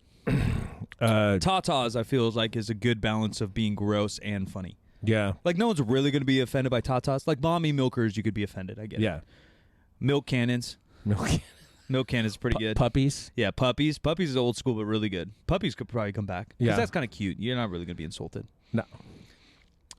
Tatas, I feel like is a good balance of being gross and funny. Yeah. Like no one's really going to be offended by Tatas. Like Mommy Milkers, you could be offended. I get it. Yeah. Milk Cannons. Milk. Milk Cannons is pretty good. Puppies. Yeah, Puppies. Puppies is old school, but really good. Puppies could probably come back. Yeah. Because that's kind of cute. You're not really going to be insulted. No.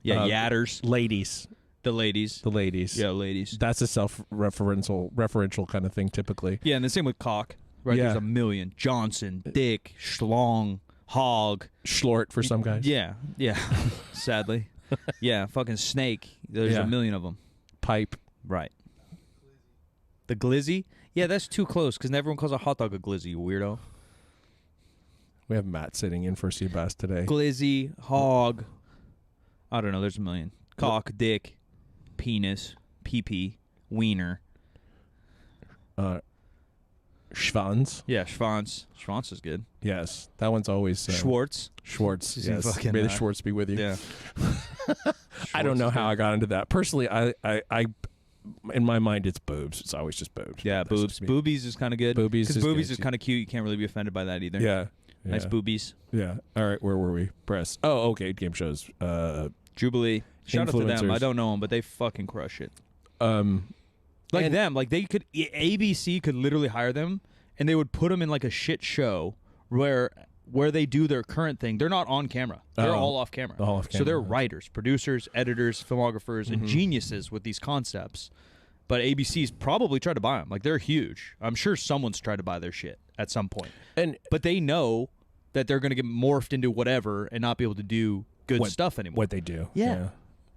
Yeah, Yatters. Ladies. The ladies. The ladies. Yeah, ladies. That's a referential kind of thing typically. Yeah, and the same with cock. Right? Yeah. There's a million. Johnson, Dick, Schlong, Hog. Schlort for some guys. Yeah, yeah. Sadly. Yeah, fucking snake. There's Yeah. a million of them. Pipe. Right. The glizzy? Yeah, that's too close because everyone calls a hot dog a glizzy, you weirdo. We have Matt sitting in for Seabass today. Glizzy, hog. I don't know. There's a million. Cock, dick, penis, pee-pee, wiener. Schwanz. Yeah, Schwanz. Schwanz is good. Yes. That one's always Schwartz. Schwartz. Is he Yes. fucking, May the Schwartz be with you. Yeah. I don't know how I got into that. Personally, I in my mind, it's boobs. It's always just boobs. Yeah, That's boobs. just me. Boobies is kind of good. Boobies Because is boobies good, is kind of cute. You can't really be offended by that either. Yeah. Nice boobies. Yeah. All right. Where were we? Breasts. Oh, okay. Game shows. Jubilee. Shout out to them. Influencers. I don't know them, but they fucking crush it. Like And- them. Like they could. ABC could literally hire them, and they would put them in like a shit show where they do their current thing. They're not on camera. They're Oh. all off camera. All off So they're camera. writers, producers, editors, filmographers, and geniuses with these concepts. But ABC's probably tried to buy them. Like they're huge. I'm sure someone's tried to buy their shit at some point. And But they know that they're going to get morphed into whatever and not be able to do good stuff anymore. what they do. Yeah.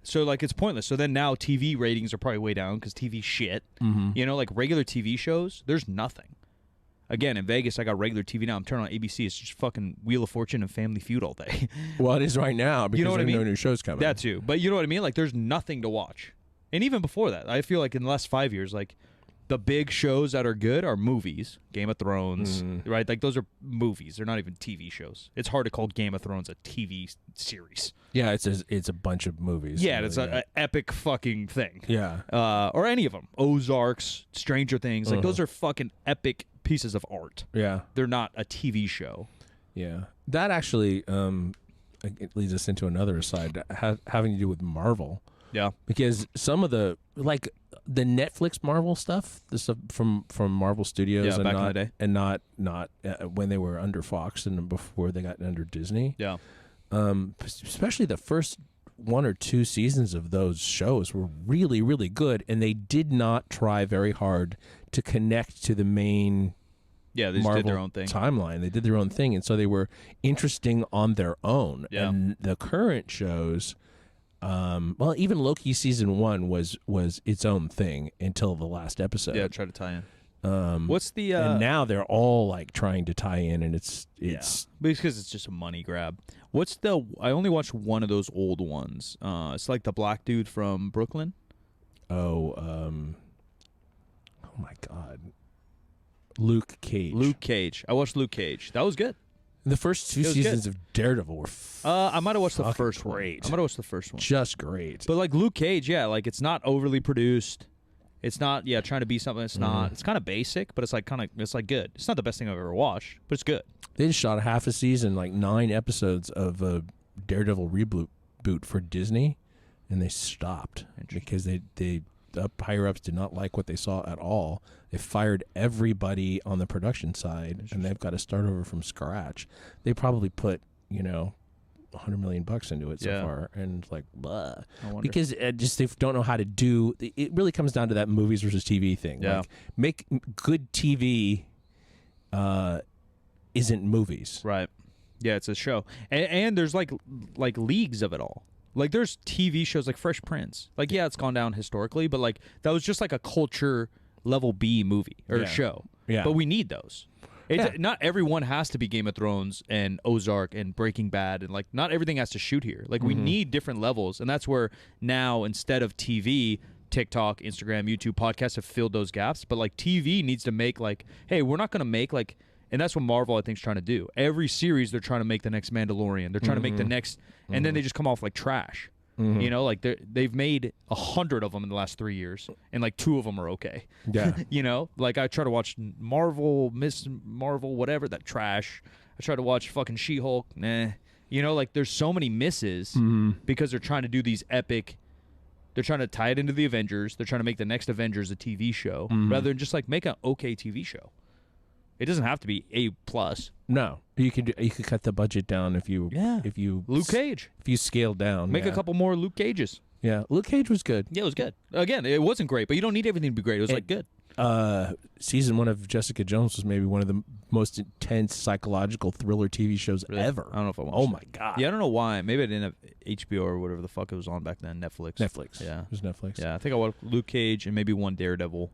So like it's pointless. So then now TV ratings are probably way down because TV shit. You know, like regular TV shows, there's nothing. Again, in Vegas, I got regular TV now. I'm turning on ABC. It's just fucking Wheel of Fortune and Family Feud all day. Well, it is right now because You know what there I are no mean? new shows coming. That too. But you know what I mean? Like there's nothing to watch. And even before that, I feel like in the last 5 years, like the big shows that are good are movies. Game of Thrones, right? Like those are movies. They're not even TV shows. It's hard to call Game of Thrones a TV series. Yeah, it's a bunch of movies. Yeah, really, it's an epic fucking thing. yeah. Or any of them. Ozarks, Stranger Things. Like those are fucking epic pieces of art. Yeah. They're not a TV show. Yeah. That actually it leads us into another aside having to do with Marvel. Yeah. Because some of the the Netflix Marvel stuff, the stuff from Marvel Studios, Yeah, and back in not, the day. and not when they were under Fox and before they got under Disney. Yeah. Especially the first 1 or 2 seasons of those shows were really, really good, and they did not try very hard to connect to the main Yeah, they just Marvel did their own thing. timeline. They did their own thing, and so they were interesting on their own. Yeah. And the current shows, well, even Loki season 1 was its own thing until the last episode. Yeah, try to tie in. What's the and now they're all like trying to tie in, and it's because it's just a money grab. What's the? I only watched one of those old ones. It's like the black dude from Brooklyn. oh my God, Luke Cage. Luke Cage. I watched Luke Cage. That was good. The first 2 It was seasons of Daredevil were I might have watched the fucking first great. one. I might have watched the first one. just great. But like Luke Cage, yeah, like it's not overly produced. It's not, trying to be something it's not. It's kind of basic, but it's like it's like good. It's not the best thing I've ever watched, but it's good. They just shot half a season, like 9 episodes of a Daredevil reboot for Disney, and they stopped because the higher ups did not like what they saw at all. They fired everybody on the production side, and they've got to start over from scratch. They probably put $100 million into it so Yeah. far, and like blah. I wonder. Because just they don't know how to do. It really comes down to that movies versus TV thing. Yeah. Like, make good TV. Isn't movies. Right. Yeah, it's a show. And there's like leagues of it all. Like there's TV shows like Fresh Prince. Like yeah, it's gone down historically, but like that was just like a culture level B movie or Yeah. show. Yeah. But we need those. Yeah. Not everyone has to be Game of Thrones and Ozark and Breaking Bad and like not everything has to shoot here. Like we need different levels, and that's where now instead of TV, TikTok, Instagram, YouTube, podcasts have filled those gaps. But like TV needs to make like, hey, we're not going to make like, and that's what Marvel I think is trying to do. Every series they're trying to make the next Mandalorian. They're trying to make the next, and then they just come off like trash. You know, like they've made 100 of them in the last 3 years, and like 2 of them are okay. Yeah. You know, like I try to watch Marvel, Miss Marvel, whatever, that trash. I try to watch fucking She-Hulk, nah. You know, like there's so many misses because they're trying to do these epic. They're trying to tie it into the Avengers. They're trying to make the next Avengers a TV show rather than just like make an okay TV show. It doesn't have to be A+. No, you could cut the budget down if you Luke Cage. if you scale down. Make a couple more Luke Cages. Yeah, Luke Cage was good. Yeah, it was good. Again, it wasn't great, but you don't need everything to be great. It was like good. Season 1 of Jessica Jones was maybe one of the most intense psychological thriller TV shows ever. I don't know if I watched Oh it. my god. Yeah, I don't know why. Maybe I didn't have HBO or whatever the fuck it was on back then. Netflix. Yeah. It was Netflix. Yeah, I think I watched Luke Cage and maybe one Daredevil.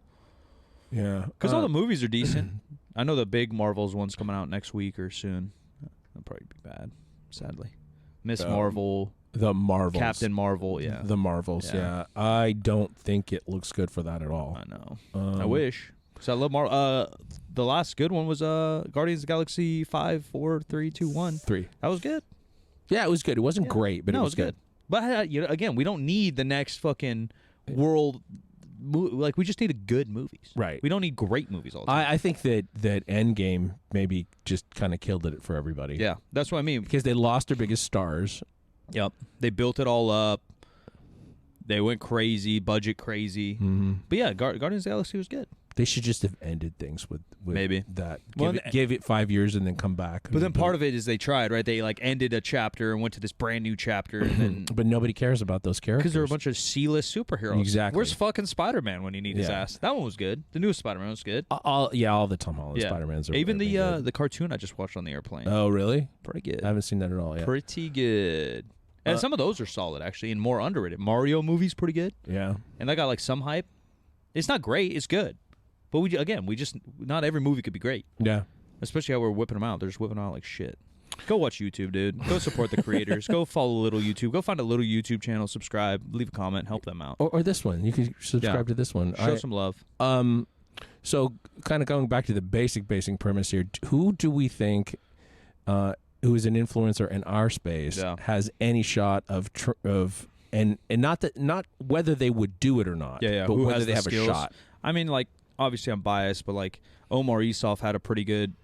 Yeah. Because all the movies are decent. I know the big Marvels one's coming out next week or soon. That'll probably be bad, sadly. Miss Marvel. The Marvels. Captain Marvel, yeah. The Marvels, Yeah. yeah. I don't think it looks good for that at all. I know. I wish. Because I love Marvel. The last good one was Guardians of the Galaxy 5, 4, 3, 2, 1. 3. That was good. Yeah, it was good. It wasn't great, but no, it was good. But you know, again, we don't need the next fucking world. Like, we just need good movies. Right. We don't need great movies all the time. I think that Endgame maybe just kind of killed it for everybody. Yeah, that's what I mean. Because they lost their biggest stars. Yep. They built it all up. They went crazy, budget crazy. But yeah, Guardians of the Galaxy was good. They should just have ended things with Maybe that. Well, Give it 5 years and then come back. But then part of it is they tried, right? They like ended a chapter and went to this brand new chapter, and then But nobody cares about those characters. because they're a bunch of C-list superheroes. Exactly. Where's fucking Spider-Man when you need his Yeah. ass? That one was good. The newest Spider-Man was good. all the Tom Holland Spider-Mans are Even been good. the cartoon I just watched on the airplane. Oh, really? Pretty good. I haven't seen that at all yet. Pretty good. And some of those are solid, actually, and more underrated. Mario movie's pretty good, Yeah. and that got like some hype. It's not great. It's good. But we just not every movie could be great, Yeah. especially how we're whipping them out. They're just whipping them out like shit. Go watch YouTube, dude. Go support the creators. Go follow Little YouTube. Go find a Little YouTube channel. Subscribe. Leave a comment. Help them out. Or this one. You can subscribe to this one. Show some love. So kind of going back to the basic premise here, who do we think who is an influencer in our space has any shot of and not whether they would do it or not, but who whether has they the have skills? a shot. I mean, like, obviously I'm biased, but like Omar Isuf had a pretty good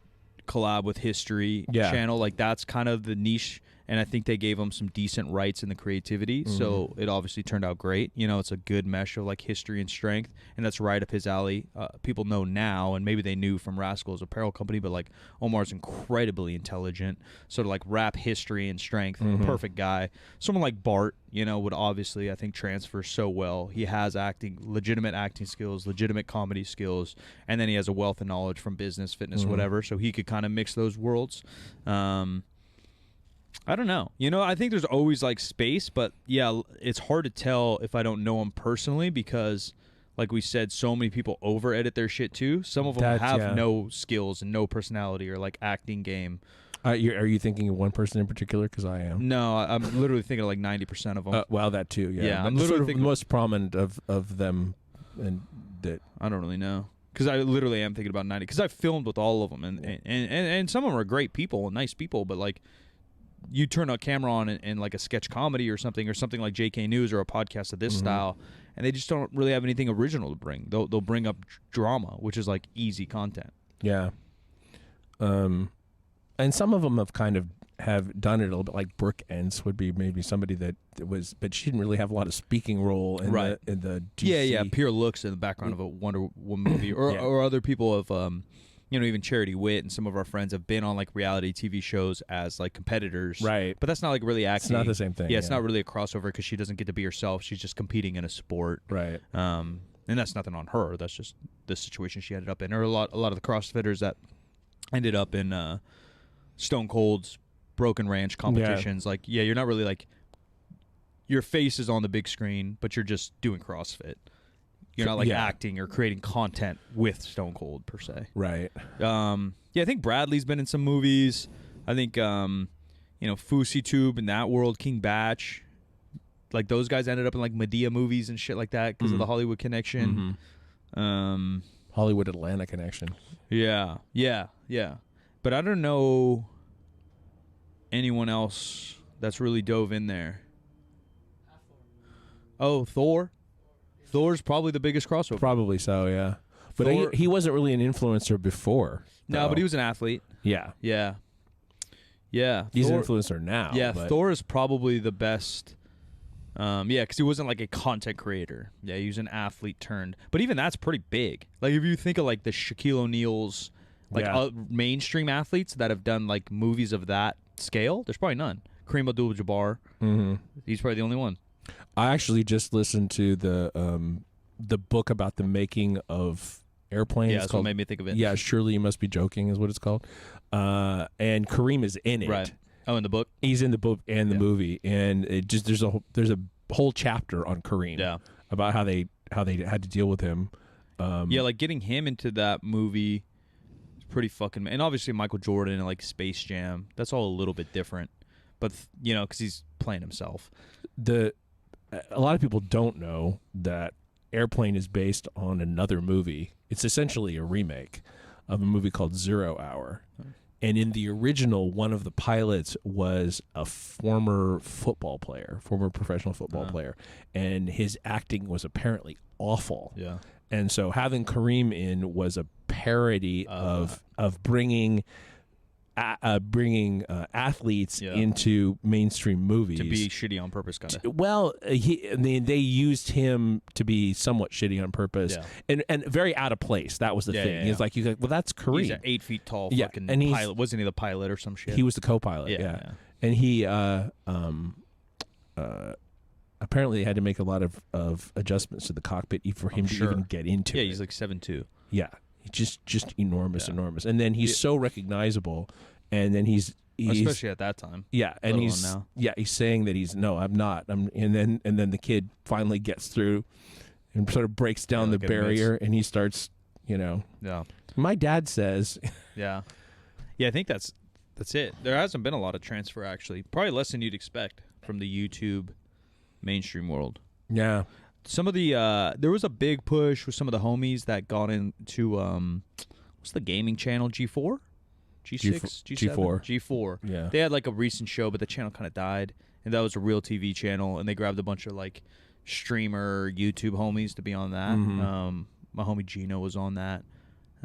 collab with History channel. Like, that's kind of the niche, and I think they gave him some decent rights in the creativity, so it obviously turned out great. You know, it's a good mesh of like history and strength, and that's right up his alley. People know now, and maybe they knew from Rascal's apparel company, but like Omar's incredibly intelligent, so to like wrap history and strength, perfect guy. Someone like Bart, you know, would obviously, I think, transfer so well. He has legitimate acting skills, legitimate comedy skills, and then he has a wealth of knowledge from business, fitness, whatever, so he could kind of mix those worlds. I don't know. You know, I think there's always like space, but yeah, it's hard to tell if I don't know them personally because, like we said, so many people over edit their shit too. Some of them have no skills and no personality or like acting game. Are you thinking of one person in particular? Because I am. No, I'm literally thinking of like 90% of them. Well, that too. Yeah, Yeah, I'm But literally sort of thinking- the most prominent of them, and that. I don't really know. Because I literally am thinking about 90. Because I've filmed with all of them, and some of them are great people and nice people, but like, you turn a camera on in like a sketch comedy or something like JK News or a podcast of this style, and they just don't really have anything original to bring. They'll bring up drama, which is like easy content. Yeah. And some of them have done it a little bit. Like Brooke Ence would be maybe somebody that was, but she didn't really have a lot of speaking role in the DC. Yeah. Pure looks in the background of a Wonder Woman movie, or other people have. You know, even Charity Witt and some of our friends have been on like reality TV shows as like competitors. Right. But that's not like really acting. It's not the same thing. Yeah, it's not really a crossover because she doesn't get to be herself. She's just competing in a sport. Right. And that's nothing on her. That's just the situation she ended up in. Or a lot of the CrossFitters that ended up in Stone Cold's Broken Ranch competitions. Like, yeah, you're not really like, your face is on the big screen, but you're just doing CrossFit. You're not like acting or creating content with Stone Cold per se. Right. Yeah, I think Bradley's been in some movies. I think you know, Fousey Tube in that world, King Batch. like those guys ended up in like Medea movies and shit like that because of the Hollywood connection. Hollywood Atlanta connection. Yeah. But I don't know anyone else that's really dove in there. Oh, Thor. Thor's probably the biggest crossover. Probably so, yeah. But Thor- he wasn't really an influencer before. No, though. but he was an athlete. Yeah. Yeah. He's Thor- an influencer now. Yeah, but Thor is probably the best. Because he wasn't like a content creator. Yeah, he was an athlete turned. But even that's pretty big. Like if you think of like the Shaquille O'Neal's, like Yeah. mainstream athletes that have done like movies of that scale, there's probably none. Kareem Abdul-Jabbar, he's probably the only one. I actually just listened to the book about the making of airplanes. Yeah, It's that's called, what made me think of it. Yeah, Surely You Must Be Joking is what it's called. And Kareem is in it. Right. Oh, in the book? He's in the book and the movie, and it just there's a whole chapter on Kareem. Yeah. About how they had to deal with him. Yeah, like getting him into that movie is pretty fucking. And obviously Michael Jordan and like Space Jam, that's all a little bit different. But because he's playing himself. A lot of people don't know that Airplane is based on another movie. It's essentially a remake of a movie called 0 Hour. And in the original, one of the pilots was a former professional football player, and his acting was apparently awful. Yeah. And so having Kareem in was a parody of bringing athletes into mainstream movies To be shitty on purpose, kind of. Well, they used him to be somewhat shitty on purpose, and very out of place. That was the thing. He's like, well, that's Kareem. He's an 8 feet tall fucking and pilot. Wasn't he the pilot or some shit? He was the co-pilot. Yeah. And he apparently had to make a lot of adjustments to the cockpit for him to even get into it. Yeah, he's like 7'2". Yeah, just enormous. And then he's so recognizable, and then he's especially at that time. Yeah, and he's saying that I'm not. And then the kid finally gets through and sort of breaks down the barrier, and he starts, Yeah. My dad says. Yeah, I think that's it. There hasn't been a lot of transfer actually. Probably less than you'd expect from the YouTube mainstream world. Yeah. Some of the there was a big push with some of the homies that got into what's the gaming channel, G4? G6? G7? G4. Yeah. They had like a recent show, but the channel kind of died, and that was a real TV channel, and they grabbed a bunch of like streamer YouTube homies to be on that. My homie Gino was on that.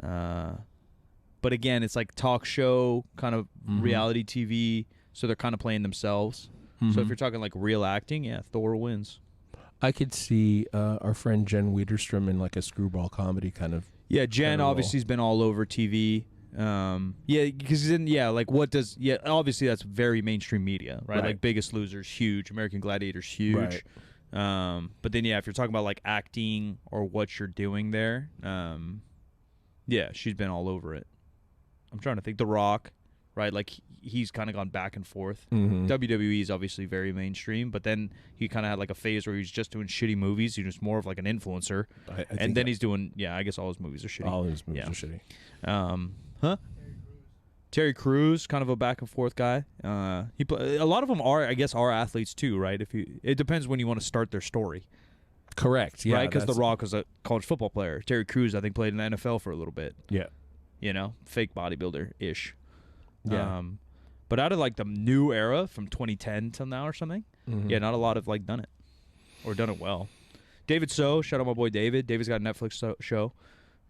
But again, it's like talk show kind of reality TV, so they're kind of playing themselves. So if you're talking like real acting, Thor wins. I could see our friend Jen Wiederstrom in like a screwball comedy kind of. Yeah, Jen obviously has been all over TV. Because obviously that's very mainstream media, right? Like Biggest Loser's huge, American Gladiator's huge. Right. But then if you're talking about like acting or what you're doing there, she's been all over it. I'm trying to think. The Rock, right? Like he's kind of gone back and forth. WWE is obviously very mainstream, but then he kind of had like a phase where he's just doing shitty movies. He's just more of like an influencer, and then he's doing I guess all his movies are shitty. All his movies are shitty. Terry Crews, kind of a back and forth guy. A lot of them are athletes too, right? It depends when you want to start their story. Correct. Yeah. Right, because The Rock was a college football player. Terry Crews, I think, played in the NFL for a little bit. Yeah. Fake bodybuilder-ish. Yeah. But out of like the new era from 2010 till now or something, not a lot have like done it or done it well. David So, shout out my boy David. David's got a Netflix show,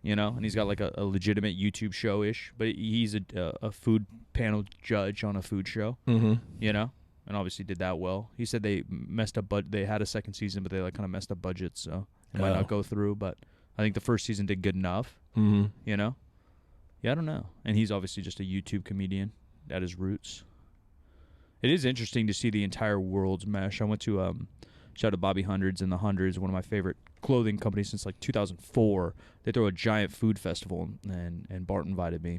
and he's got like a legitimate YouTube show-ish, but he's a food panel judge on a food show, and obviously did that well. He said they messed up, but they had a second season, but they like kind of messed up budgets, so it might not go through. But I think the first season did good enough. Yeah, I don't know. And he's obviously just a YouTube comedian at his roots. It is interesting to see the entire world's mesh. I went to shout out Bobby Hundreds and the Hundreds, one of my favorite clothing companies since like 2004. They throw a giant food festival, and Bart invited me.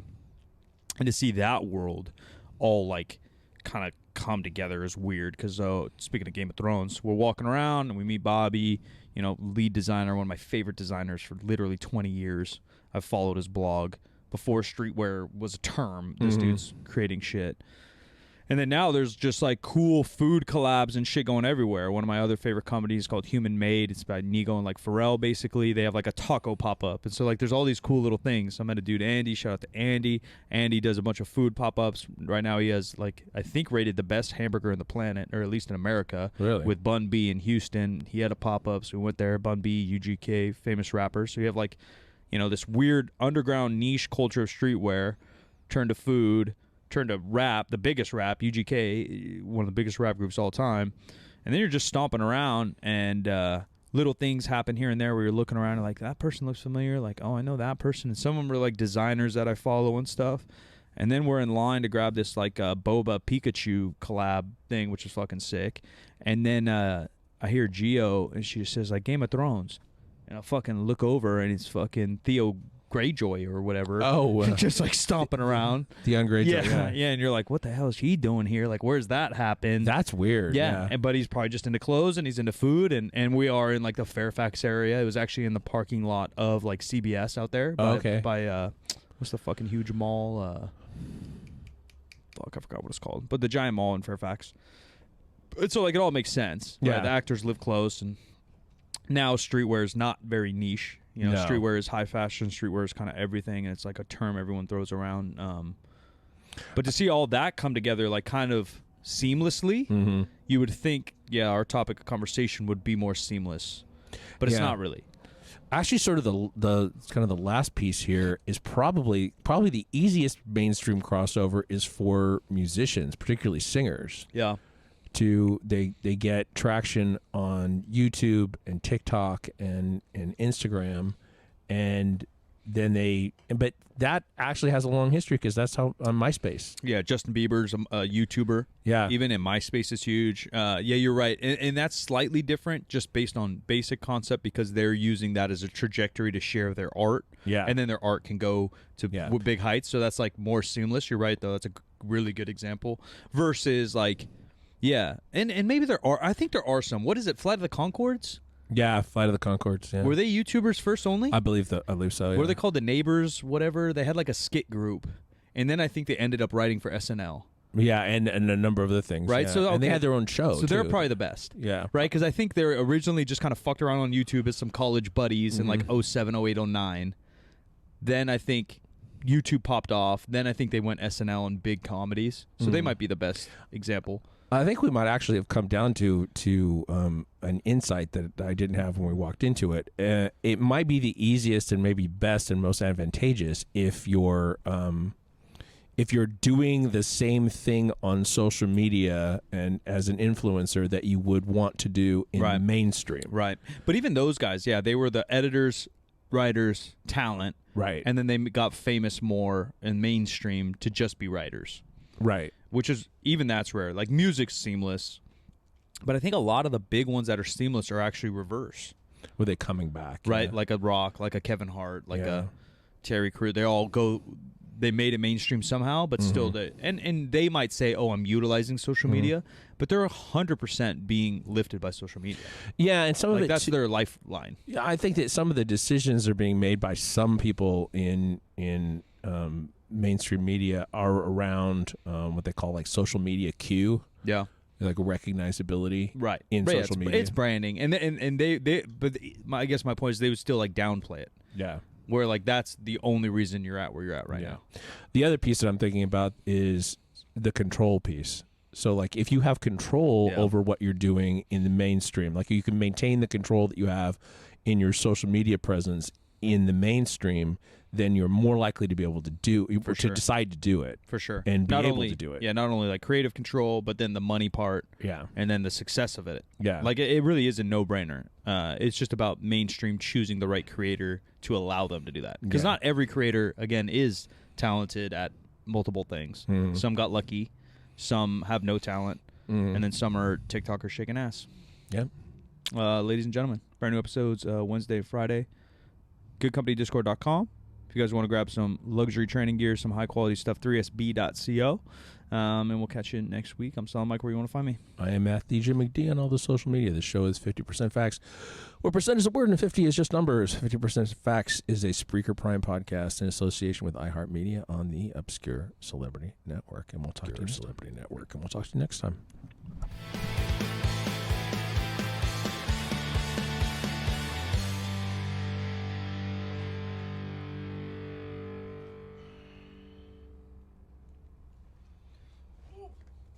And to see that world all like kind of come together is weird because speaking of Game of Thrones, we're walking around and we meet Bobby, lead designer, one of my favorite designers for literally 20 years. I've followed his blog. Before streetwear was a term, this dude's creating shit. And then now there's just like cool food collabs and shit going everywhere. One of my other favorite comedies is called Human Made. It's by Nigo and like Pharrell. Basically, they have like a taco pop up, and so like there's all these cool little things. I met a dude, Andy. Shout out to Andy. Andy does a bunch of food pop ups. Right now, he has like I think rated the best hamburger in the planet, or at least in America. Really? With Bun B in Houston, he had a pop up, so we went there. Bun B, UGK, famous rappers. So you have like, you know, this weird underground niche culture of streetwear turned to food. Turned to rap, the biggest rap, UGK, one of the biggest rap groups all time. And then you're just stomping around, and little things happen here and there where you're looking around and like, that person looks familiar. Like, oh, I know that person. And some of them are like designers that I follow and stuff. And then we're in line to grab this like Boba Pikachu collab thing, which is fucking sick. And then I hear Geo, and she just says like Game of Thrones. And I fucking look over, and it's fucking Theo Greyjoy or whatever. Oh, just like stomping around. Theon Greyjoy. Yeah, and you're like, what the hell is he doing here? Like, where's that happen? That's weird. Yeah. But he's probably just into clothes, and he's into food, and we are in like the Fairfax area. It was actually in the parking lot of like CBS out there. By what's the fucking huge mall? Fuck, I forgot what it's called. But the giant mall in Fairfax. And so like it all makes sense. Yeah. Right? The actors live close, and now streetwear is not very niche. You know, No. streetwear is high fashion. Streetwear is kind of everything, and it's like a term everyone throws around. But to see all that come together, like kind of seamlessly, you would think, yeah, our topic of conversation would be more seamless, but it's Yeah. not really. Actually, sort of the kind of the last piece here is probably the easiest mainstream crossover is for musicians, particularly singers. Yeah. They get traction on YouTube and TikTok and Instagram, and then but that actually has a long history because that's how on MySpace. Yeah, Justin Bieber's a YouTuber. Yeah. Even in MySpace is huge. Yeah, you're right. And that's slightly different just based on basic concept because they're using that as a trajectory to share their art. Yeah. And then their art can go to Yeah. big heights. So that's like more seamless. You're right, though. That's a really good example. Versus like, yeah. And maybe I think there are some. What is it? Flight of the Conchords? Yeah, Flight of the Conchords. Yeah. Were they YouTubers first only? I believe so. Yeah. What were they called? The Neighbors, whatever. They had like a skit group. And then I think they ended up writing for SNL. Yeah, and a number of other things. Right, yeah. so, and they okay. had their own show. So they're too. probably the best. Yeah. Right? Because I think they originally just kind of fucked around on YouTube as some college buddies in like 07, 08, 09. Then I think YouTube popped off. Then I think they went SNL and big comedies. So they might be the best example. I think we might actually have come down to an insight that I didn't have when we walked into it. It might be the easiest and maybe best and most advantageous if you're doing the same thing on social media and as an influencer that you would want to do in Right. mainstream. Right. But even those guys, yeah, they were the editors, writers, talent. Right. And then they got famous more in mainstream to just be writers. Right. Which is, even that's rare. Like, music's seamless. But I think a lot of the big ones that are seamless are actually reverse. Were they coming back? Right? Yeah. Like a Rock, like a Kevin Hart, like Yeah. a Terry Crews. They all go, they made it mainstream somehow, but still, and they might say, oh, I'm utilizing social media, but they're 100% being lifted by social media. Yeah, and some of Like, it that's too- their lifeline. Yeah, I think that some of the decisions are being made by some people in mainstream media are around what they call like social media Q, Yeah. like recognizability, Right. in Right, social media. It's branding. And I guess my point is they would still like downplay it. Yeah. Where like that's the only reason you're at where you're at right now. The other piece that I'm thinking about is the control piece. So like if you have control Yeah. over what you're doing in the mainstream, like you can maintain the control that you have in your social media presence in the mainstream, then you're more likely to be able to decide to do it. For sure. And be not able only, to do it. Yeah, not only like creative control, but then the money part Yeah. and then the success of it. Yeah. Like it really is a no-brainer. It's just about mainstream choosing the right creator to allow them to do that. Because Yeah. not every creator, again, is talented at multiple things. Some got lucky, some have no talent, and then some are TikTokers shaking ass. Yeah. Ladies and gentlemen, brand new episodes Wednesday, Friday. GoodCompanyDiscord.com. If you guys want to grab some luxury training gear, some high quality stuff, 3sb.co. And we'll catch you next week. I'm Solid Mike. Where you want to find me? I am at DJ McD on all the social media. The show is 50% Facts, where percent is a word and 50 is just numbers. 50% Facts is a Spreaker Prime podcast in association with iHeartMedia on the Obscure Celebrity Network. And we'll talk to you next time.